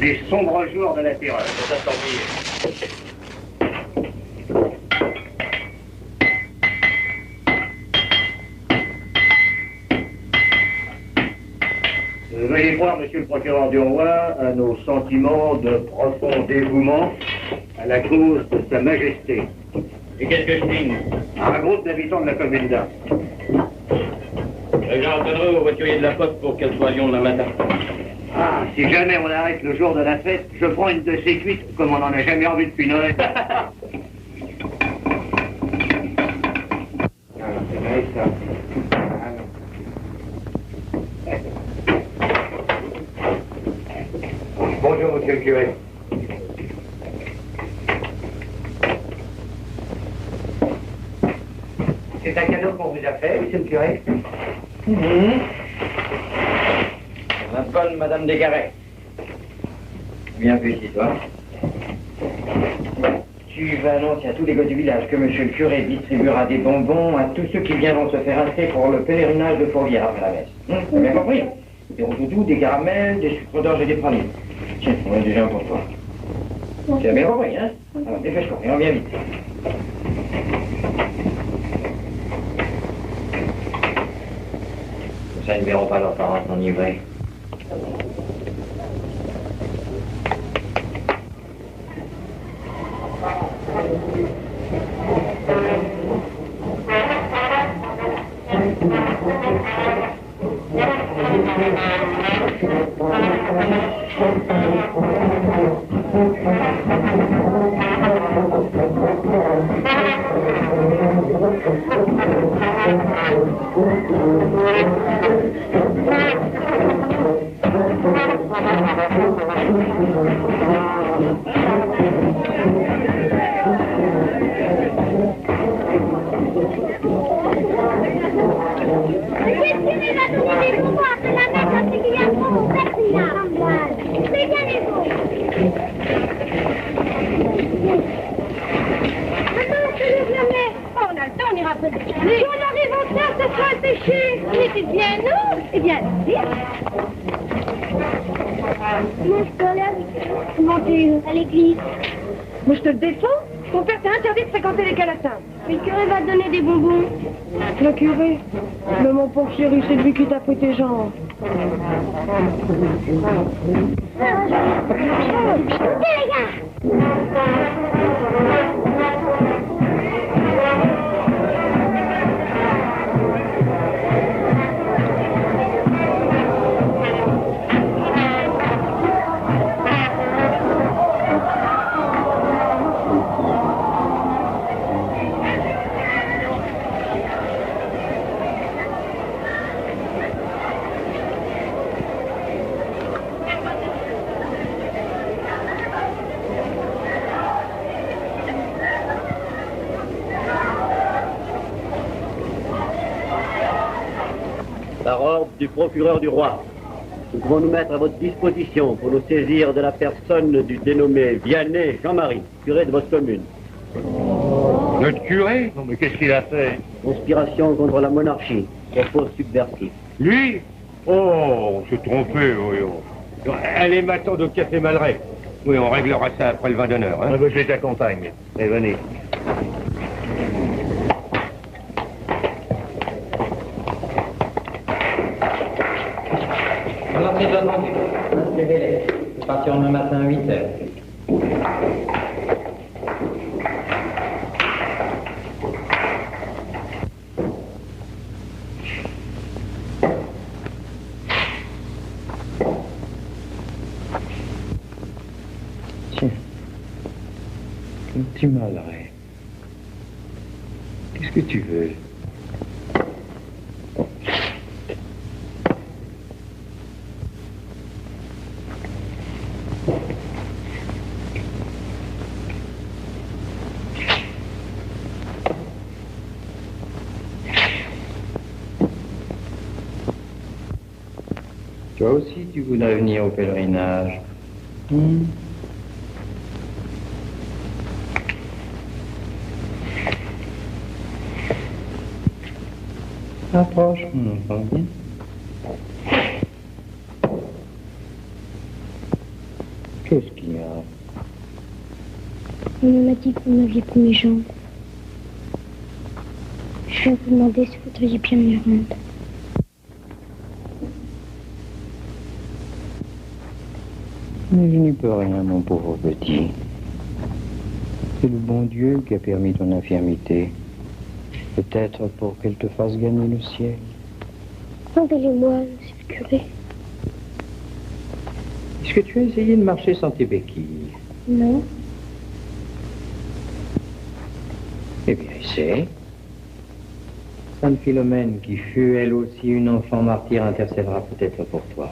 Les sombres jours de la terreur. Ça s'en Veuillez croire, monsieur le procureur du roi, à nos sentiments de profond dévouement à la cause de Sa Majesté. Et qu'est-ce que je signe? Un groupe d'habitants de la commune d'Arles. J'ordonnerai au voiturier de la poste pour qu'elle soit à Lyon demain matin. Ah, si jamais on arrête le jour de la fête, je prends une de ces cuites comme on n'en a jamais envie depuis Noël. Bonjour, monsieur le curé. C'est un cadeau qu'on vous a fait, monsieur le curé. La bonne Madame Descarrés. Bien petit, toi. Tu vas annoncer à tous les gars du village que monsieur le curé distribuera des bonbons à tous ceux qui viendront se faire inscrire pour le pèlerinage de Fourvière après la messe. T'as bien compris? Des roudoudous, des caramels, des sucres d'orge et des pralines. Tiens, on a déjà un pour toi. Tu as bien compris, hein? Alors, dépêche-toi, et on vient vite. Comme ça, ils ne verront pas leurs parents s'enivrer. À l'église. Moi, je te le défends. Ton père t'a interdit de fréquenter les calatins. Mais le curé va te donner des bonbons. Le curé? Mais mon pauvre chéri, c'est lui qui t'a pris tes jambes. Écoutez, les gars. Par ordre du procureur du roi, nous pouvons nous mettre à votre disposition pour nous saisir de la personne du dénommé Vianney Jean-Marie, curé de votre commune. Notre curé? Non, mais qu'est-ce qu'il a fait? Conspiration contre la monarchie, propos subversif. Lui? Oh, on s'est trompé, oui. Oh. Allez, m'attendre au café Malray. Oui, on réglera ça après le vin d'honneur. Hein? Je t'accompagne. Et venez. L'entrée de l'attendu. Inscrivez-les. Nous partirons demain matin à 8h. Tiens. Un petit Malray. Qu'est-ce que tu veux? Toi aussi, tu voudrais venir au pèlerinage. Approche, mon enfant, viens. Qu'est-ce qu'il y a? On m'a dit que vous m'aviez pris mes jambes. Je viens vous demander si vous voudriez bien me les rendre. Mais je n'y peux rien, mon pauvre petit. C'est le bon Dieu qui a permis ton infirmité. Peut-être pour qu'elle te fasse gagner le ciel. Rendez-les-moi, monsieur le curé. Est-ce que tu as essayé de marcher sans tes béquilles? Non. Eh bien, essaie. Sainte Philomène, qui fut elle aussi une enfant martyre, intercédera peut-être pour toi.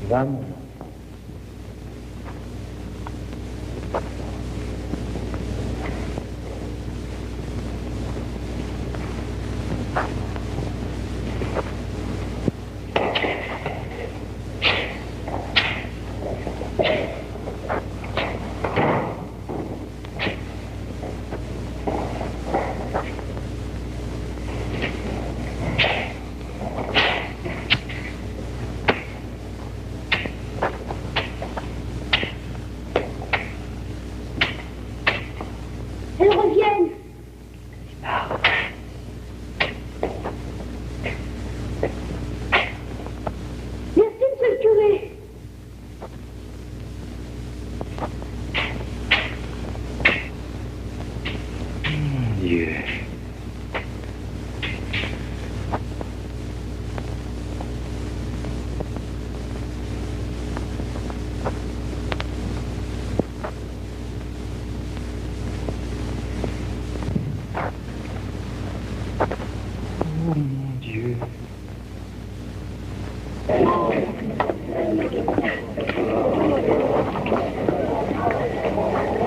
Vamos.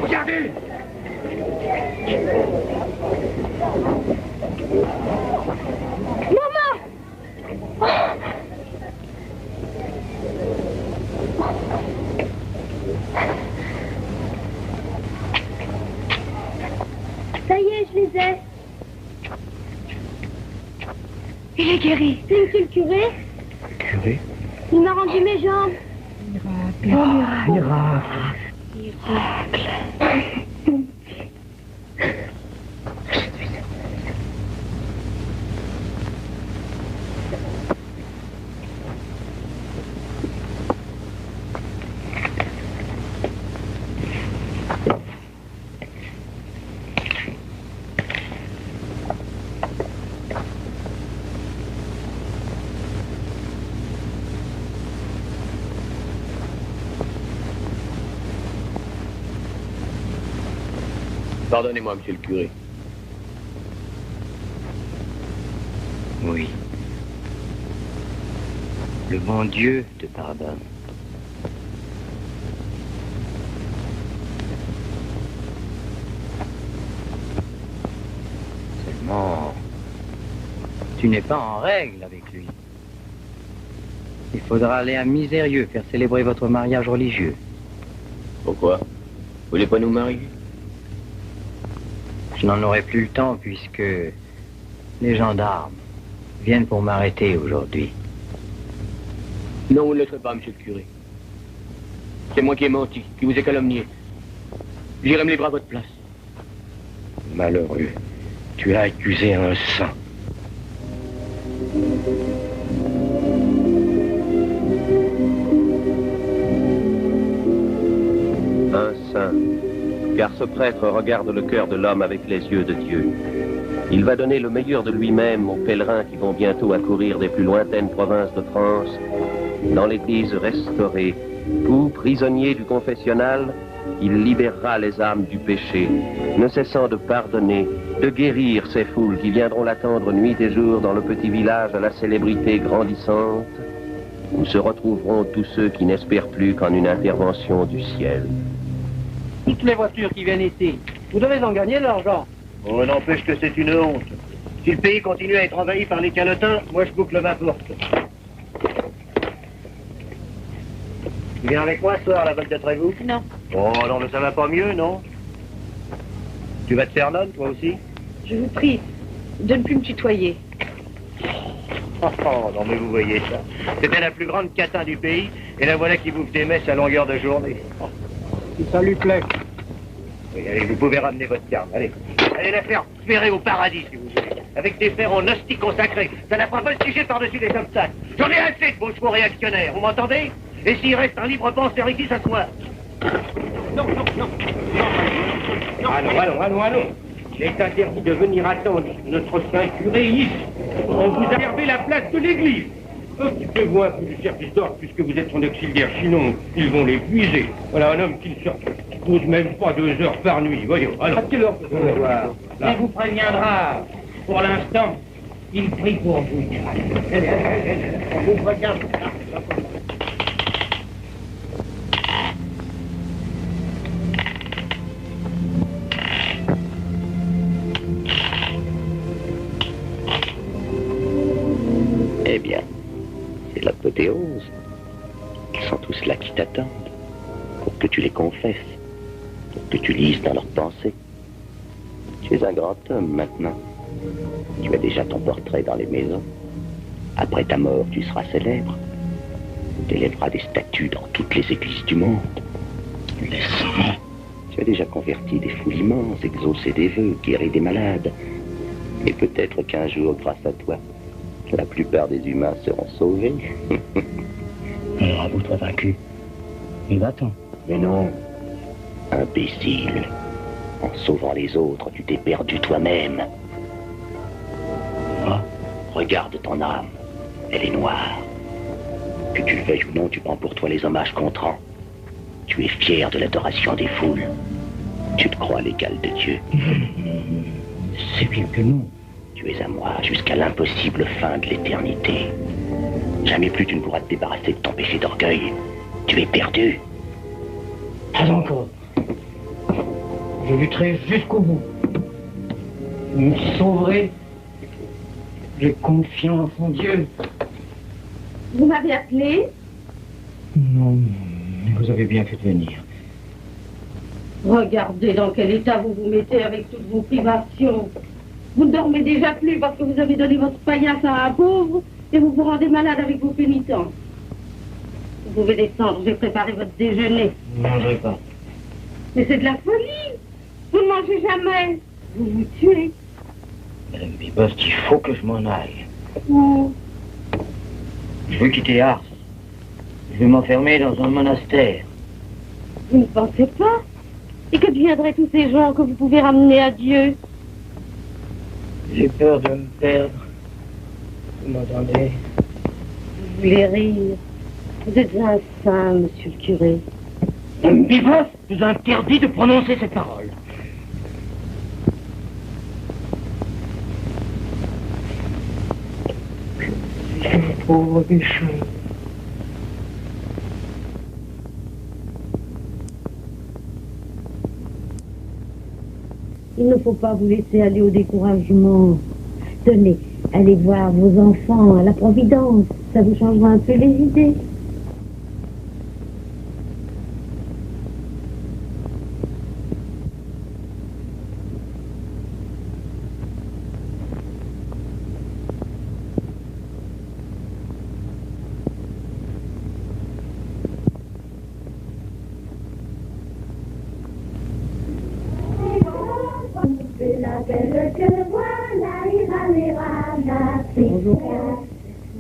Regardez! Maman! Ça y est, je les ai. Il est guéri. C'est monsieur le curé? Curé? Il m'a rendu mes jambes. Pardonnez-moi, monsieur le curé. Oui. Le bon Dieu te pardonne. Seulement, tu n'es pas en règle avec lui. Il faudra aller à Misérieux faire célébrer votre mariage religieux. Pourquoi? Vous voulez pas nous marier? Je n'en aurai plus le temps puisque les gendarmes viennent pour m'arrêter aujourd'hui. Non, vous ne le ferez pas, monsieur le curé. C'est moi qui ai menti, qui vous ai calomnié. J'irai me livrer à votre place. Malheureux, tu as accusé un saint. Un saint, car ce prêtre regarde le cœur de l'homme avec les yeux de Dieu. Il va donner le meilleur de lui-même aux pèlerins qui vont bientôt accourir des plus lointaines provinces de France, dans l'église restaurée, où, prisonnier du confessionnal, il libérera les âmes du péché, ne cessant de pardonner, de guérir ces foules qui viendront l'attendre nuit et jour dans le petit village à la célébrité grandissante, où se retrouveront tous ceux qui n'espèrent plus qu'en une intervention du ciel. Toutes les voitures qui viennent ici, vous devez en gagner de l'argent. Oh, n'empêche que c'est une honte. Si le pays continue à être envahi par les calotins, moi je boucle ma porte. Tu viens avec moi ce soir à la Volte de Trévoux? Non. Oh non, mais ça va pas mieux, non? Tu vas te faire nonne, toi aussi? Je vous prie de ne plus me tutoyer. Oh, non, mais vous voyez ça. C'était la plus grande catin du pays, et la voilà qui bouffe des messes à longueur de journée. Oh. Si ça lui plaît. Oui, allez, vous pouvez ramener votre carne, allez. Allez la faire ferrer au paradis, si vous voulez. Avec des fers en hostie consacrés. Ça n'a pas voltigé par-dessus les obstacles. J'en ai assez de vos chevaux réactionnaires, vous m'entendez? Et s'il reste un libre penseur ici, ça soit. Non. Allons. Il est interdit de venir attendre notre saint curé ici. On vous a réservé la place de l'église. Occupez-vous un peu du service d'ordre puisque vous êtes son auxiliaire, sinon ils vont l'épuiser. Voilà un homme qui ne se pose même pas 2 heures par nuit. Voyons, allons. À quelle heure vous allez voir? Il vous préviendra. Pour l'instant, il prie pour vous. Allez, on vous regarde. Eh bien, c'est l'apothéose. Ils sont tous là qui t'attendent pour que tu les confesses, pour que tu lises dans leurs pensées. Tu es un grand homme maintenant. Tu as déjà ton portrait dans les maisons. Après ta mort, tu seras célèbre. Tu élèveras des statues dans toutes les églises du monde. Les saints. Tu as déjà converti des foules immenses, exaucé des vœux, guéri des malades. Et peut-être qu'un jour, grâce à toi, la plupart des humains seront sauvés. Alors, avoue-toi vaincu. Et va-t'en. Mais non, imbécile. En sauvant les autres, tu t'es perdu toi-même. Ah, regarde ton âme. Elle est noire. Que tu le veuilles ou non, tu prends pour toi les hommages qu'on te rend. Tu es fier de l'adoration des foules. Tu te crois l'égal de Dieu. C'est bien que non. Tu es à moi jusqu'à l'impossible fin de l'éternité. Jamais plus tu ne pourras te débarrasser de ton péché d'orgueil. Tu es perdu. Pas encore. Je lutterai jusqu'au bout. Je me sauverai. J'ai confiance en Dieu. Vous m'avez appelé? Non, mais vous avez bien fait de venir. Regardez dans quel état vous vous mettez avec toutes vos privations. Vous ne dormez déjà plus parce que vous avez donné votre paillasse à un pauvre et vous vous rendez malade avec vos pénitences. Vous pouvez descendre, j'ai préparé votre déjeuner. Je ne mangerai pas. Mais c'est de la folie. Vous ne mangez jamais. Vous vous tuez. Madame Bibost, il faut que je m'en aille. Oh. Je veux quitter Ars. Je vais m'enfermer dans un monastère. Vous ne pensez pas? Et que deviendraient tous ces gens que vous pouvez ramener à Dieu? J'ai peur de me perdre. Vous m'entendez? Vous voulez rire? Vous êtes un saint, monsieur le curé. Madame Bibost, je vous interdis de prononcer ces paroles. Je suis un pauvre pécheur. Il ne faut pas vous laisser aller au découragement. Tenez, allez voir vos enfants à la Providence. Ça vous changera un peu les idées.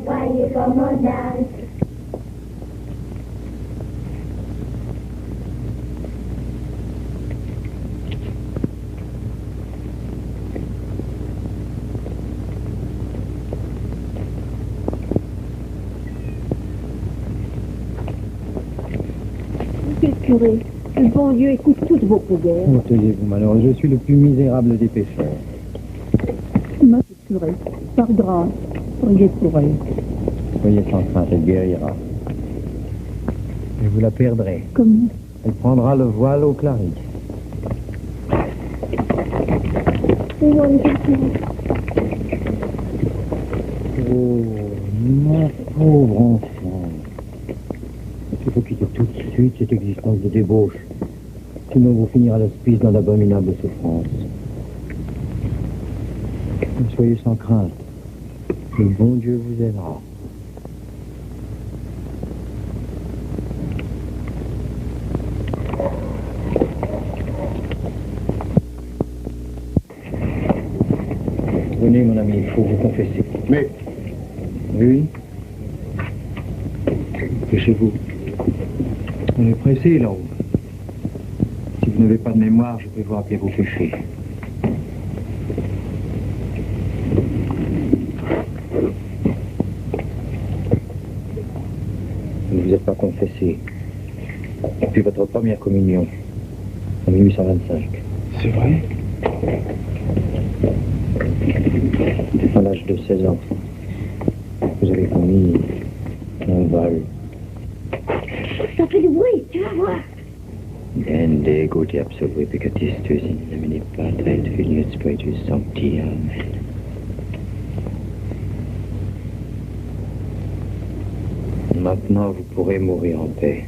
Voyez comme on danse. Monsieur le curé, le bon Dieu écoute toutes vos prières. Oh, taisez-vous, malheureux, je suis le plus misérable des pécheurs. Monsieur le curé, par grâce, priez pour elle. Soyez sans crainte, elle guérira. Et vous la perdrez. Comment? Elle prendra le voile au clarice. Oh, ma pauvre enfant. Il faut quitter tout de suite cette existence de débauche. Sinon vous finirez à l'hospice dans d'abominables souffrances. Mais soyez sans crainte. Le bon Dieu vous aidera. Venez, mon ami, il faut vous confesser. Mais... Oui. Dépêchez-vous. On est pressé là-haut. Si vous n'avez pas de mémoire, je peux vous rappeler vos péchés. Vous ne vous êtes pas confessé depuis votre première communion en 1825. C'est vrai? À l'âge de 16 ans, vous avez commis un vol. Ça fait du bruit, tu vas voir. Dende goti absolvi peccatis tuis in nomine Patri et Filii et Spiritus Sancti. Amen. Maintenant, vous pourrez mourir en paix.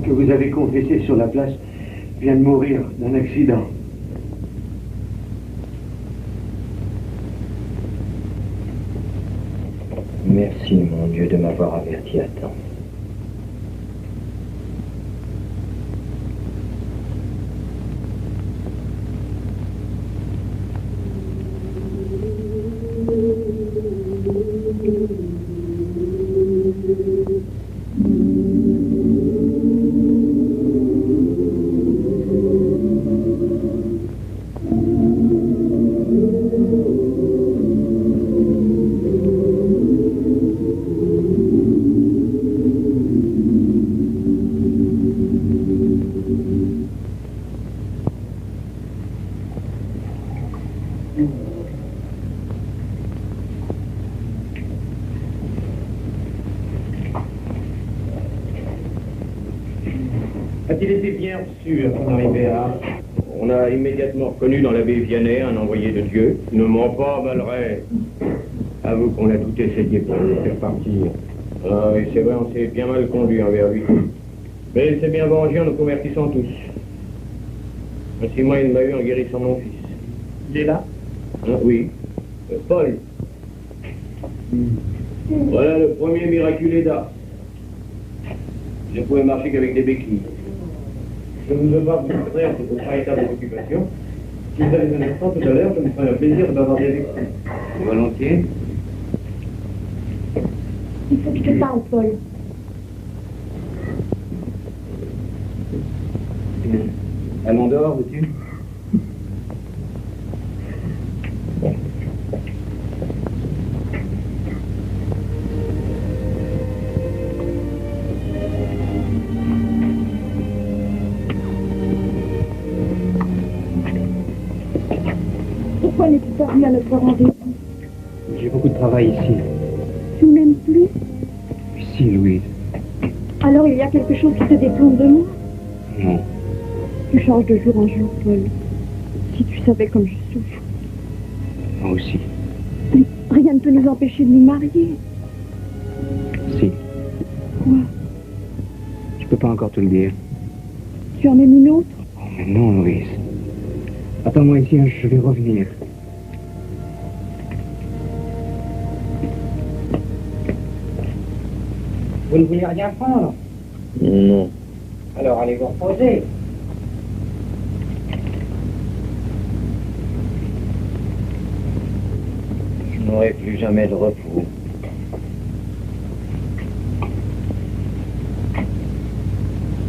que vous avez confessé sur la place vient de mourir d'un accident. Merci, mon Dieu, de m'avoir averti à temps. A-t-il été bien reçu à son arrivée à... On a immédiatement reconnu dans l'abbé Vianney un envoyé de Dieu. Ne mens pas, Malray. Avoue qu'on a tout essayé pour le faire partir. Ah, et c'est vrai, on s'est bien mal conduit envers lui. Mais il s'est bien vengé en nous convertissant tous. Ainsi, moi, il m'a eu en guérissant mon fils. Il est là? Ah, oui. Paul. Voilà le premier miraculé d'Ars. Je ne pouvais marcher qu'avec des béquilles. Je ne veux pas vous distraire de vos véritables occupations. Si vous avez un instant tout à l'heure, je me ferai un plaisir de bavarder avec vous. Volontiers. Il faut que je te parle, Paul. Allons dehors, veux-tu? Pourquoi n'es-tu pas venu à notre rendez-vous? J'ai beaucoup de travail ici. Tu ne m'aimes plus? Si, Louise. Alors il y a quelque chose qui te détourne de moi? Non. Tu changes de jour en jour, Paul. Si tu savais comme je souffre. Moi aussi. Rien ne peut nous empêcher de nous marier. Si. Quoi? Je peux pas encore te le dire. Tu en aimes une autre? Oh, mais non, Louise. Attends-moi ici, je vais revenir. Vous ne voulez rien prendre? Non. Alors allez vous reposer. Je n'aurai plus jamais de repos.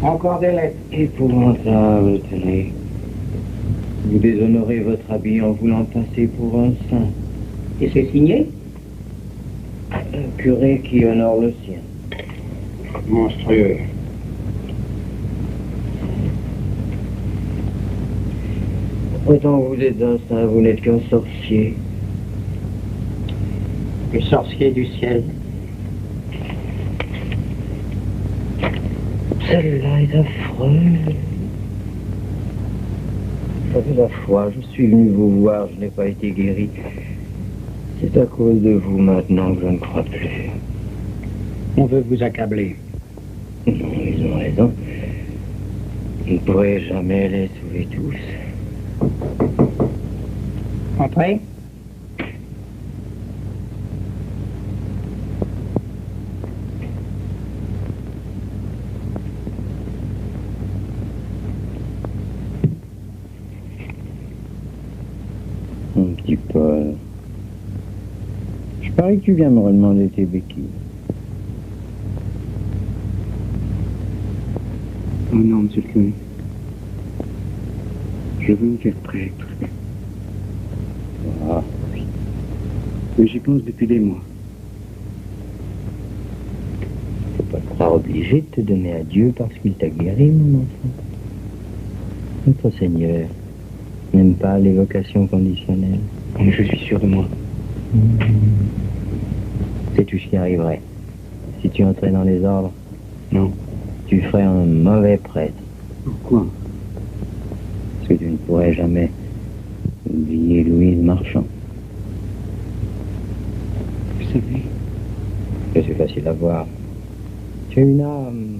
Encore des lettres. Épouvantable, tenez. Vous déshonorez votre habit en voulant passer pour un saint. Et c'est signé? Un curé qui honore le sien. Monstrueux. Autant vous êtes un saint, vous n'êtes qu'un sorcier. Le sorcier du ciel. Celle-là est affreuse. La fois, je suis venu vous voir, je n'ai pas été guéri. C'est à cause de vous maintenant que je ne crois plus. On veut vous accabler. Non, ils ont raison. Vous ne pourrez jamais les sauver tous. Entrez. Mon petit Paul. Je parie que tu viens me redemander tes béquilles. Oh non, monsieur le curé. Je veux me faire prêtre. Ah, oui. Mais j'y pense depuis des mois. Faut pas te croire obligé de te donner à Dieu parce qu'il t'a guéri, mon enfant. Notre Seigneur n'aime pas les vocations conditionnelles. Mais je suis sûr de moi. Sais-tu ce qui arriverait si tu entrais dans les ordres? Non. Tu ferais un mauvais prêtre. Pourquoi? Parce que tu ne pourrais jamais oublier Louise Marchand. Vous savez? Que c'est facile à voir. Tu as une âme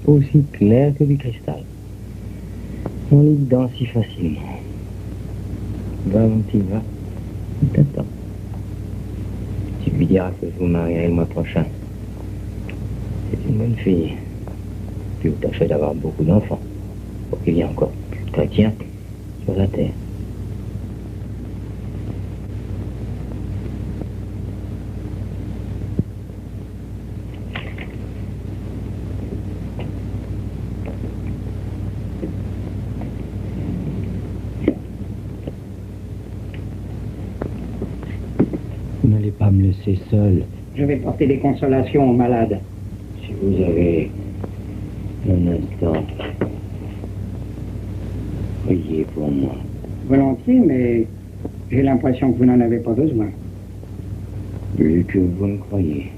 aussi clair que du cristal. On lit dedans si facilement. Va, mon petit, va. Il t'attend. Tu lui diras que je vous marierai le mois prochain. C'est une bonne fille. Puis vous tâchez d'avoir beaucoup d'enfants, pour qu'il y ait encore plus de chrétiens sur la terre. Vous n'allez pas me laisser seul. Je vais porter des consolations aux malades. Si vous avez un instant, priez pour moi. Volontiers, mais j'ai l'impression que vous n'en avez pas besoin. Vu que vous me croyez.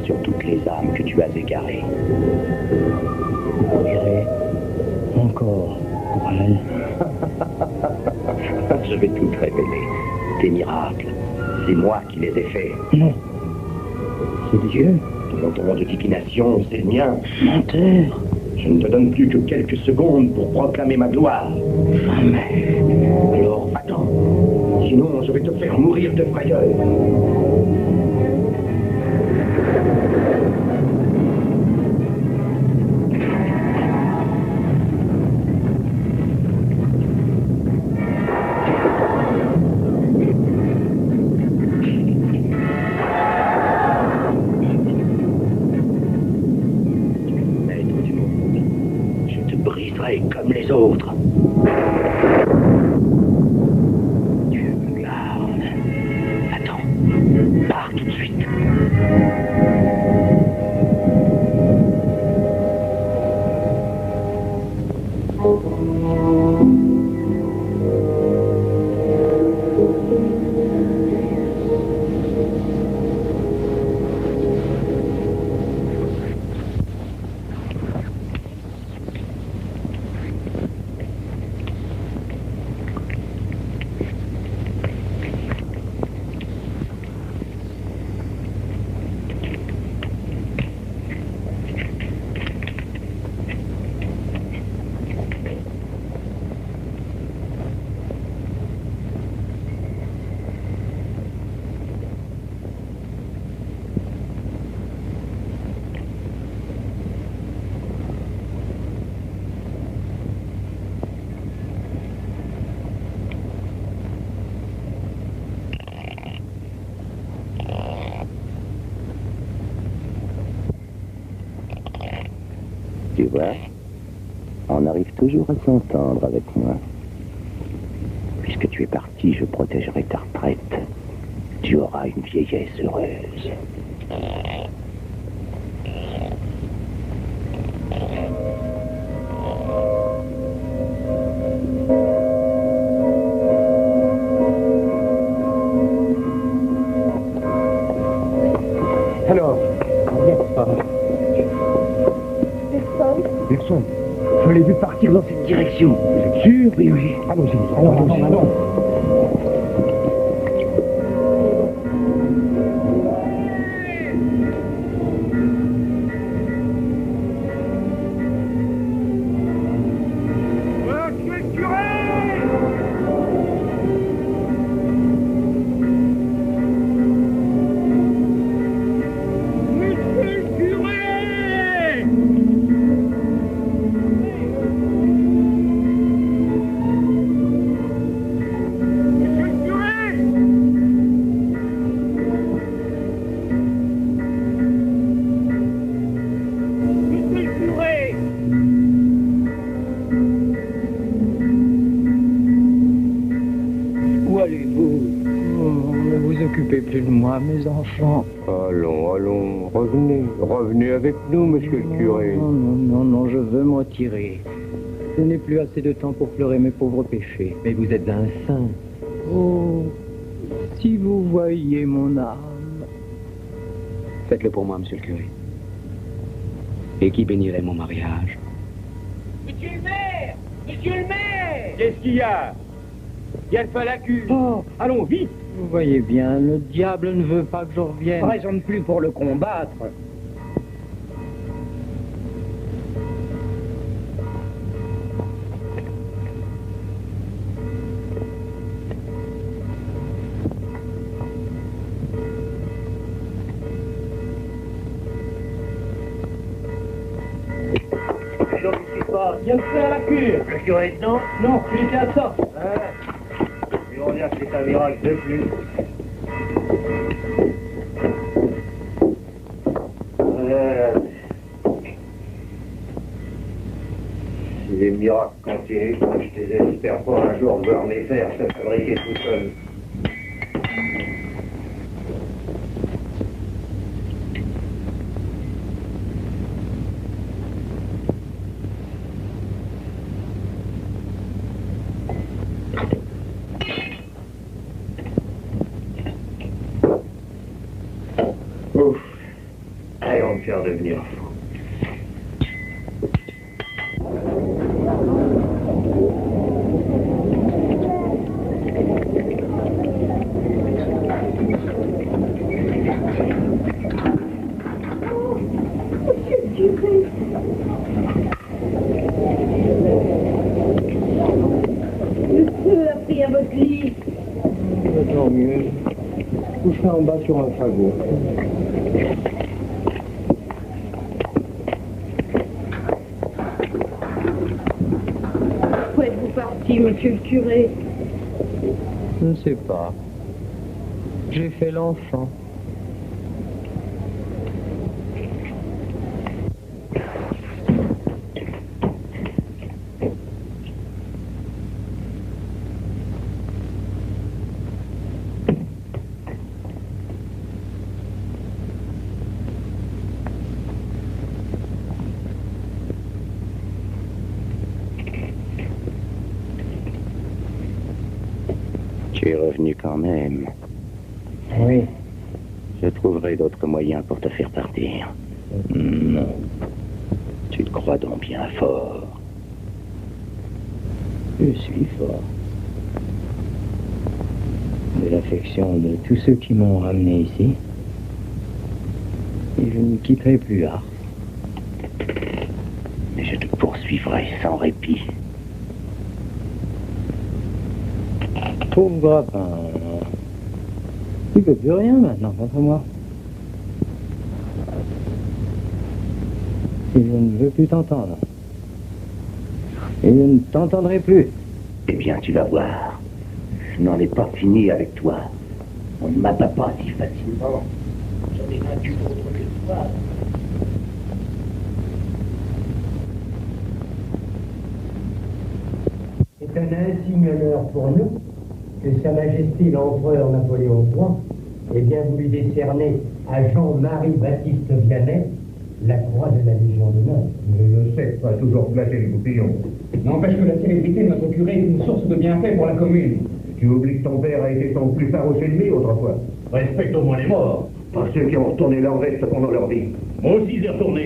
Sur toutes les âmes que tu as égarées. Vous direz encore pour elle. Je vais tout te révéler. Tes miracles, c'est moi qui les ai faits. Non, c'est Dieu. Dans ton de divination, c'est le mien. Menteur. Je ne te donne plus que quelques secondes pour proclamer ma gloire. Jamais. Alors, attends. Sinon, je vais te faire mourir de frayeur. Comme les autres. Dieu me garde. Attends, pars tout de suite. Tu vois, on arrive toujours à s'entendre avec moi. Puisque tu es parti, je protégerai ta retraite. Tu auras une vieillesse heureuse. Alors, personne. Je l'ai vu partir dans cette direction. Vous êtes sûr? Oui, oui. Allons-y. Allons. moi, mes enfants. Allons, allons, revenez avec nous, monsieur le curé. Non, non, non, non, je veux m'en tirer. Je n'ai plus assez de temps pour pleurer mes pauvres péchés. Mais vous êtes un saint. Oh, si vous voyiez mon âme. Faites-le pour moi, monsieur le curé. Et qui bénirait mon mariage? Monsieur le maire! Monsieur le maire! Qu'est-ce qu'il y a? Il y a le feu à la cuve. Oh, allons, vite! Vous voyez bien, le diable ne veut pas que je revienne. Raisonne plus pour le combattre. Il y a le feu à la cure. Le curé, non? Non, il était à ça. Et on dirait que c'est un miracle de plus. Si les miracles continuent, je désespère pas un jour de voir mes fers se fabriquer tout seuls. Ouf. Allez, on va me faire devenir fou. Le feu a pris à votre lit. Tant mieux. Couché en bas sur un fagot. Où êtes-vous parti, monsieur le curé? Je ne sais pas. J'ai fait l'enfant. Tu es revenu quand même. Oui. Je trouverai d'autres moyens pour te faire partir. Non. Tu te crois donc bien fort. Je suis fort. De l'affection de tous ceux qui m'ont ramené ici. Et je ne quitterai plus Ars. Mais je te poursuivrai sans répit. Pauvre grappin. Tu ne peux plus rien maintenant contre moi. Et je ne veux plus t'entendre. Et je ne t'entendrai plus. Eh bien, tu vas voir. Je n'en ai pas fini avec toi. On ne m'abat pas si facilement. J'en ai vaincu d'autres que toi. C'est un insigne honneur pour nous que Sa Majesté l'Empereur Napoléon III ait bien voulu décerner à Jean-Marie Baptiste Vianney la croix de la Légion d'honneur. Mais le secte a toujours flatté les goupillons. N'empêche que la célébrité de notre curé est une source de bienfait pour la commune. Tu oublies que ton père a été ton plus farouche ennemi autrefois. Respecte au moins les morts. Par ceux qui ont retourné leur veste pendant leur vie. Moi aussi, j'ai retourné.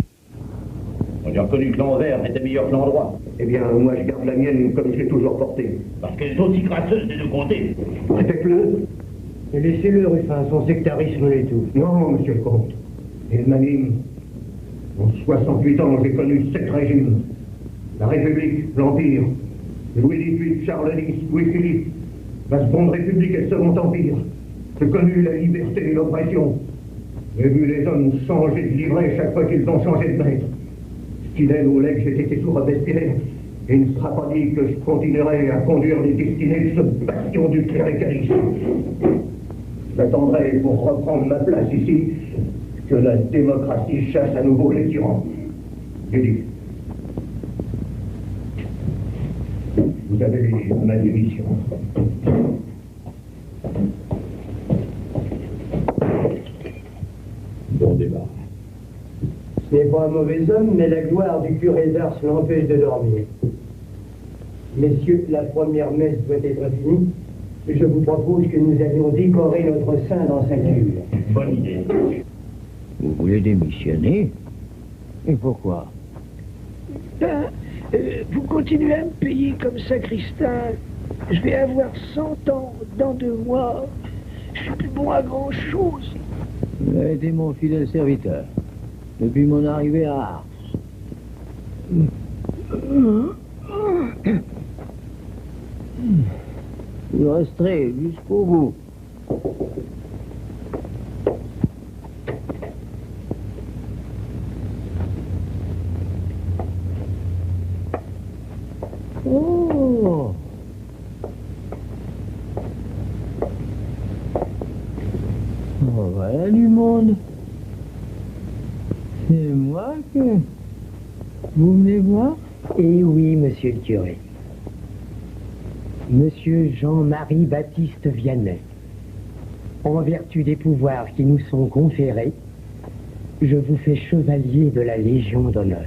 J'ai reconnu que l'envers était meilleur que l'endroit. Eh bien, moi, je garde la mienne comme je l'ai toujours portée. Parce qu'elle est aussi crasseuse des deux côtés. Répète-le. Et laissez-le, Ruffin, son sectarisme et tout. Non, monsieur le comte. Il m'anime. En 68 ans, j'ai connu 7 régimes. La République, l'Empire, Louis XVIII, Charles X, Louis-Philippe, la Seconde République et le Second Empire. J'ai connu la liberté et l'oppression. J'ai vu les hommes changer de livret chaque fois qu'ils ont changé de maître. Fidèle au legs, j'ai été sous Robespierre. Et il ne sera pas dit que je continuerai à conduire les destinées de ce bastion du cléricalisme. J'attendrai pour reprendre ma place ici que la démocratie chasse à nouveau les tyrans. J'ai dit. Vous avez ma démission. Ce n'est pas un mauvais homme, mais la gloire du curé d'Ars l'empêche de dormir. Messieurs, la première messe doit être finie. Je vous propose que nous allions décorer notre saint dans sa cure. Bonne idée. Vous voulez démissionner? Et pourquoi? Vous continuez à me payer comme sacristain. Je vais avoir 100 ans dans 2 mois. Je suis plus bon à grand-chose. Vous avez été mon fidèle serviteur depuis mon arrivée à Ars. Vous resterez jusqu'au bout. Oh! Oh, voilà du monde. C'est moi que vous venez voir? Eh oui, monsieur le curé. Monsieur Jean-Marie Baptiste Vianney, en vertu des pouvoirs qui nous sont conférés, je vous fais chevalier de la Légion d'honneur.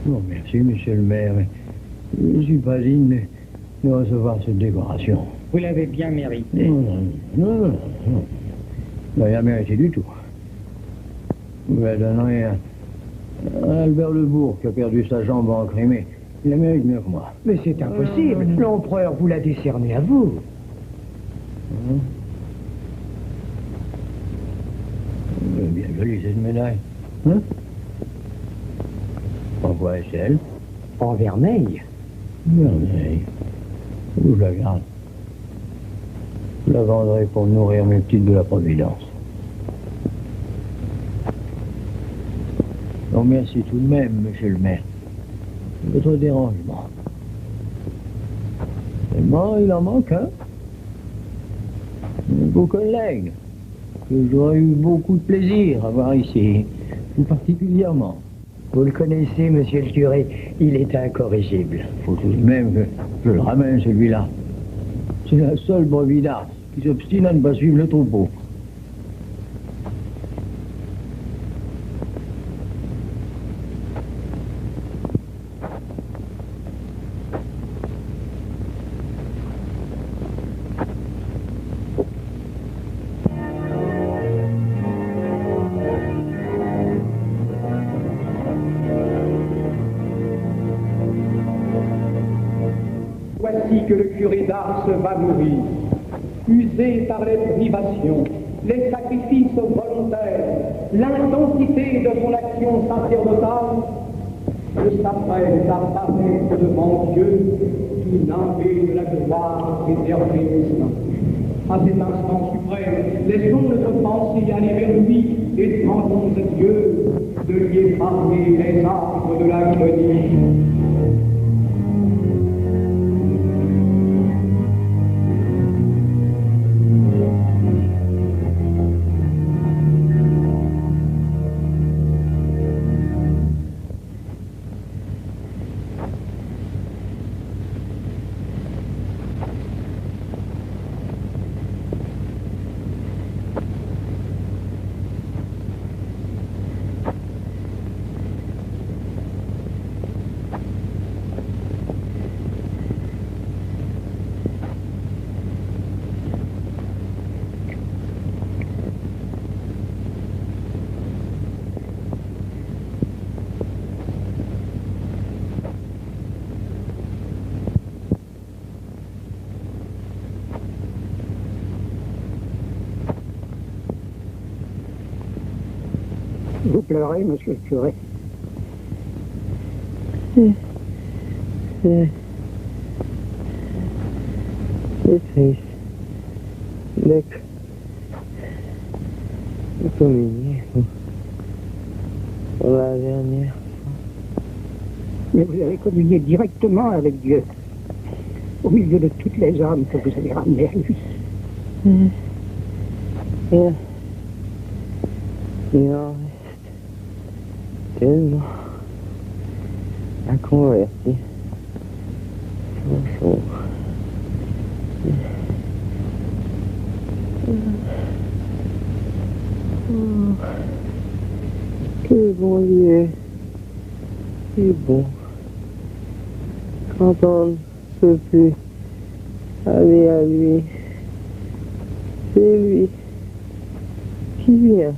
Non, merci, monsieur le maire, mais je ne suis pas digne de recevoir cette décoration. Vous l'avez bien mérité. Non. Vous rien mérité du tout. Vous la donnerez à Albert Lebourg, qui a perdu sa jambe en Crimée. Il la mérite mieux que moi. Mais c'est impossible. L'empereur vous l'a décerné à vous. Bien jolie cette médaille. Hein? En quoi est-elle? En vermeil. Vermeil. Où je la garde? Je la vendrai pour nourrir mes petites de la Providence. Non, merci tout de même, monsieur le maire. Votre dérangement. Seulement, il en manque un. Un beau collègue que j'aurais eu beaucoup de plaisir à voir ici, tout particulièrement. Vous le connaissez, monsieur le curé, il est incorrigible. Faut tout de même que je le ramène, celui-là. C'est la seule brebis d'Ars qui s'obstine à ne pas suivre le troupeau. Voici que le curé d'Ars va mourir, usé par les privations, les sacrifices volontaires, l'intensité de son action sacerdotale, je s'apprête à paraître devant Dieu, tout navé de la gloire éternelle. À cet instant suprême, laissons notre pensée aller vers lui et demandons à Dieu de lui épargner les arbres de l'agonie. Vous pleurez, monsieur le curé? C'est triste. Le communier pour la dernière fois. Mais vous avez communié directement avec Dieu, au milieu de toutes les âmes que vous avez ramenées à lui. Il en reste tellement à convertir. Que le bon Dieu est bon. Quand on ne peut plus aller à lui, c'est lui qui vient.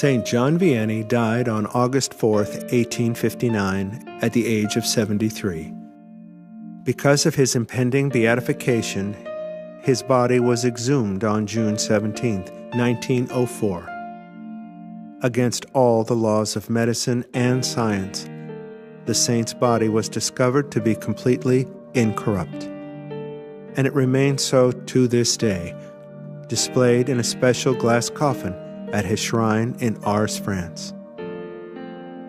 St. John Vianney died on August 4th, 1859, at the age of 73. Because of his impending beatification, his body was exhumed on June 17, 1904. Against all the laws of medicine and science, the saint's body was discovered to be completely incorrupt. And it remains so to this day, displayed in a special glass coffin at his shrine in Ars, France.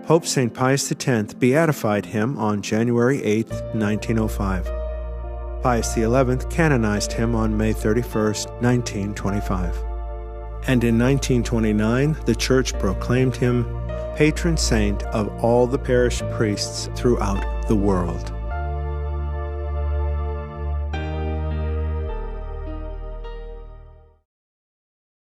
Pope St. Pius X beatified him on January 8, 1905. Pius XI canonized him on May 31, 1925. And in 1929, the Church proclaimed him patron saint of all the parish priests throughout the world.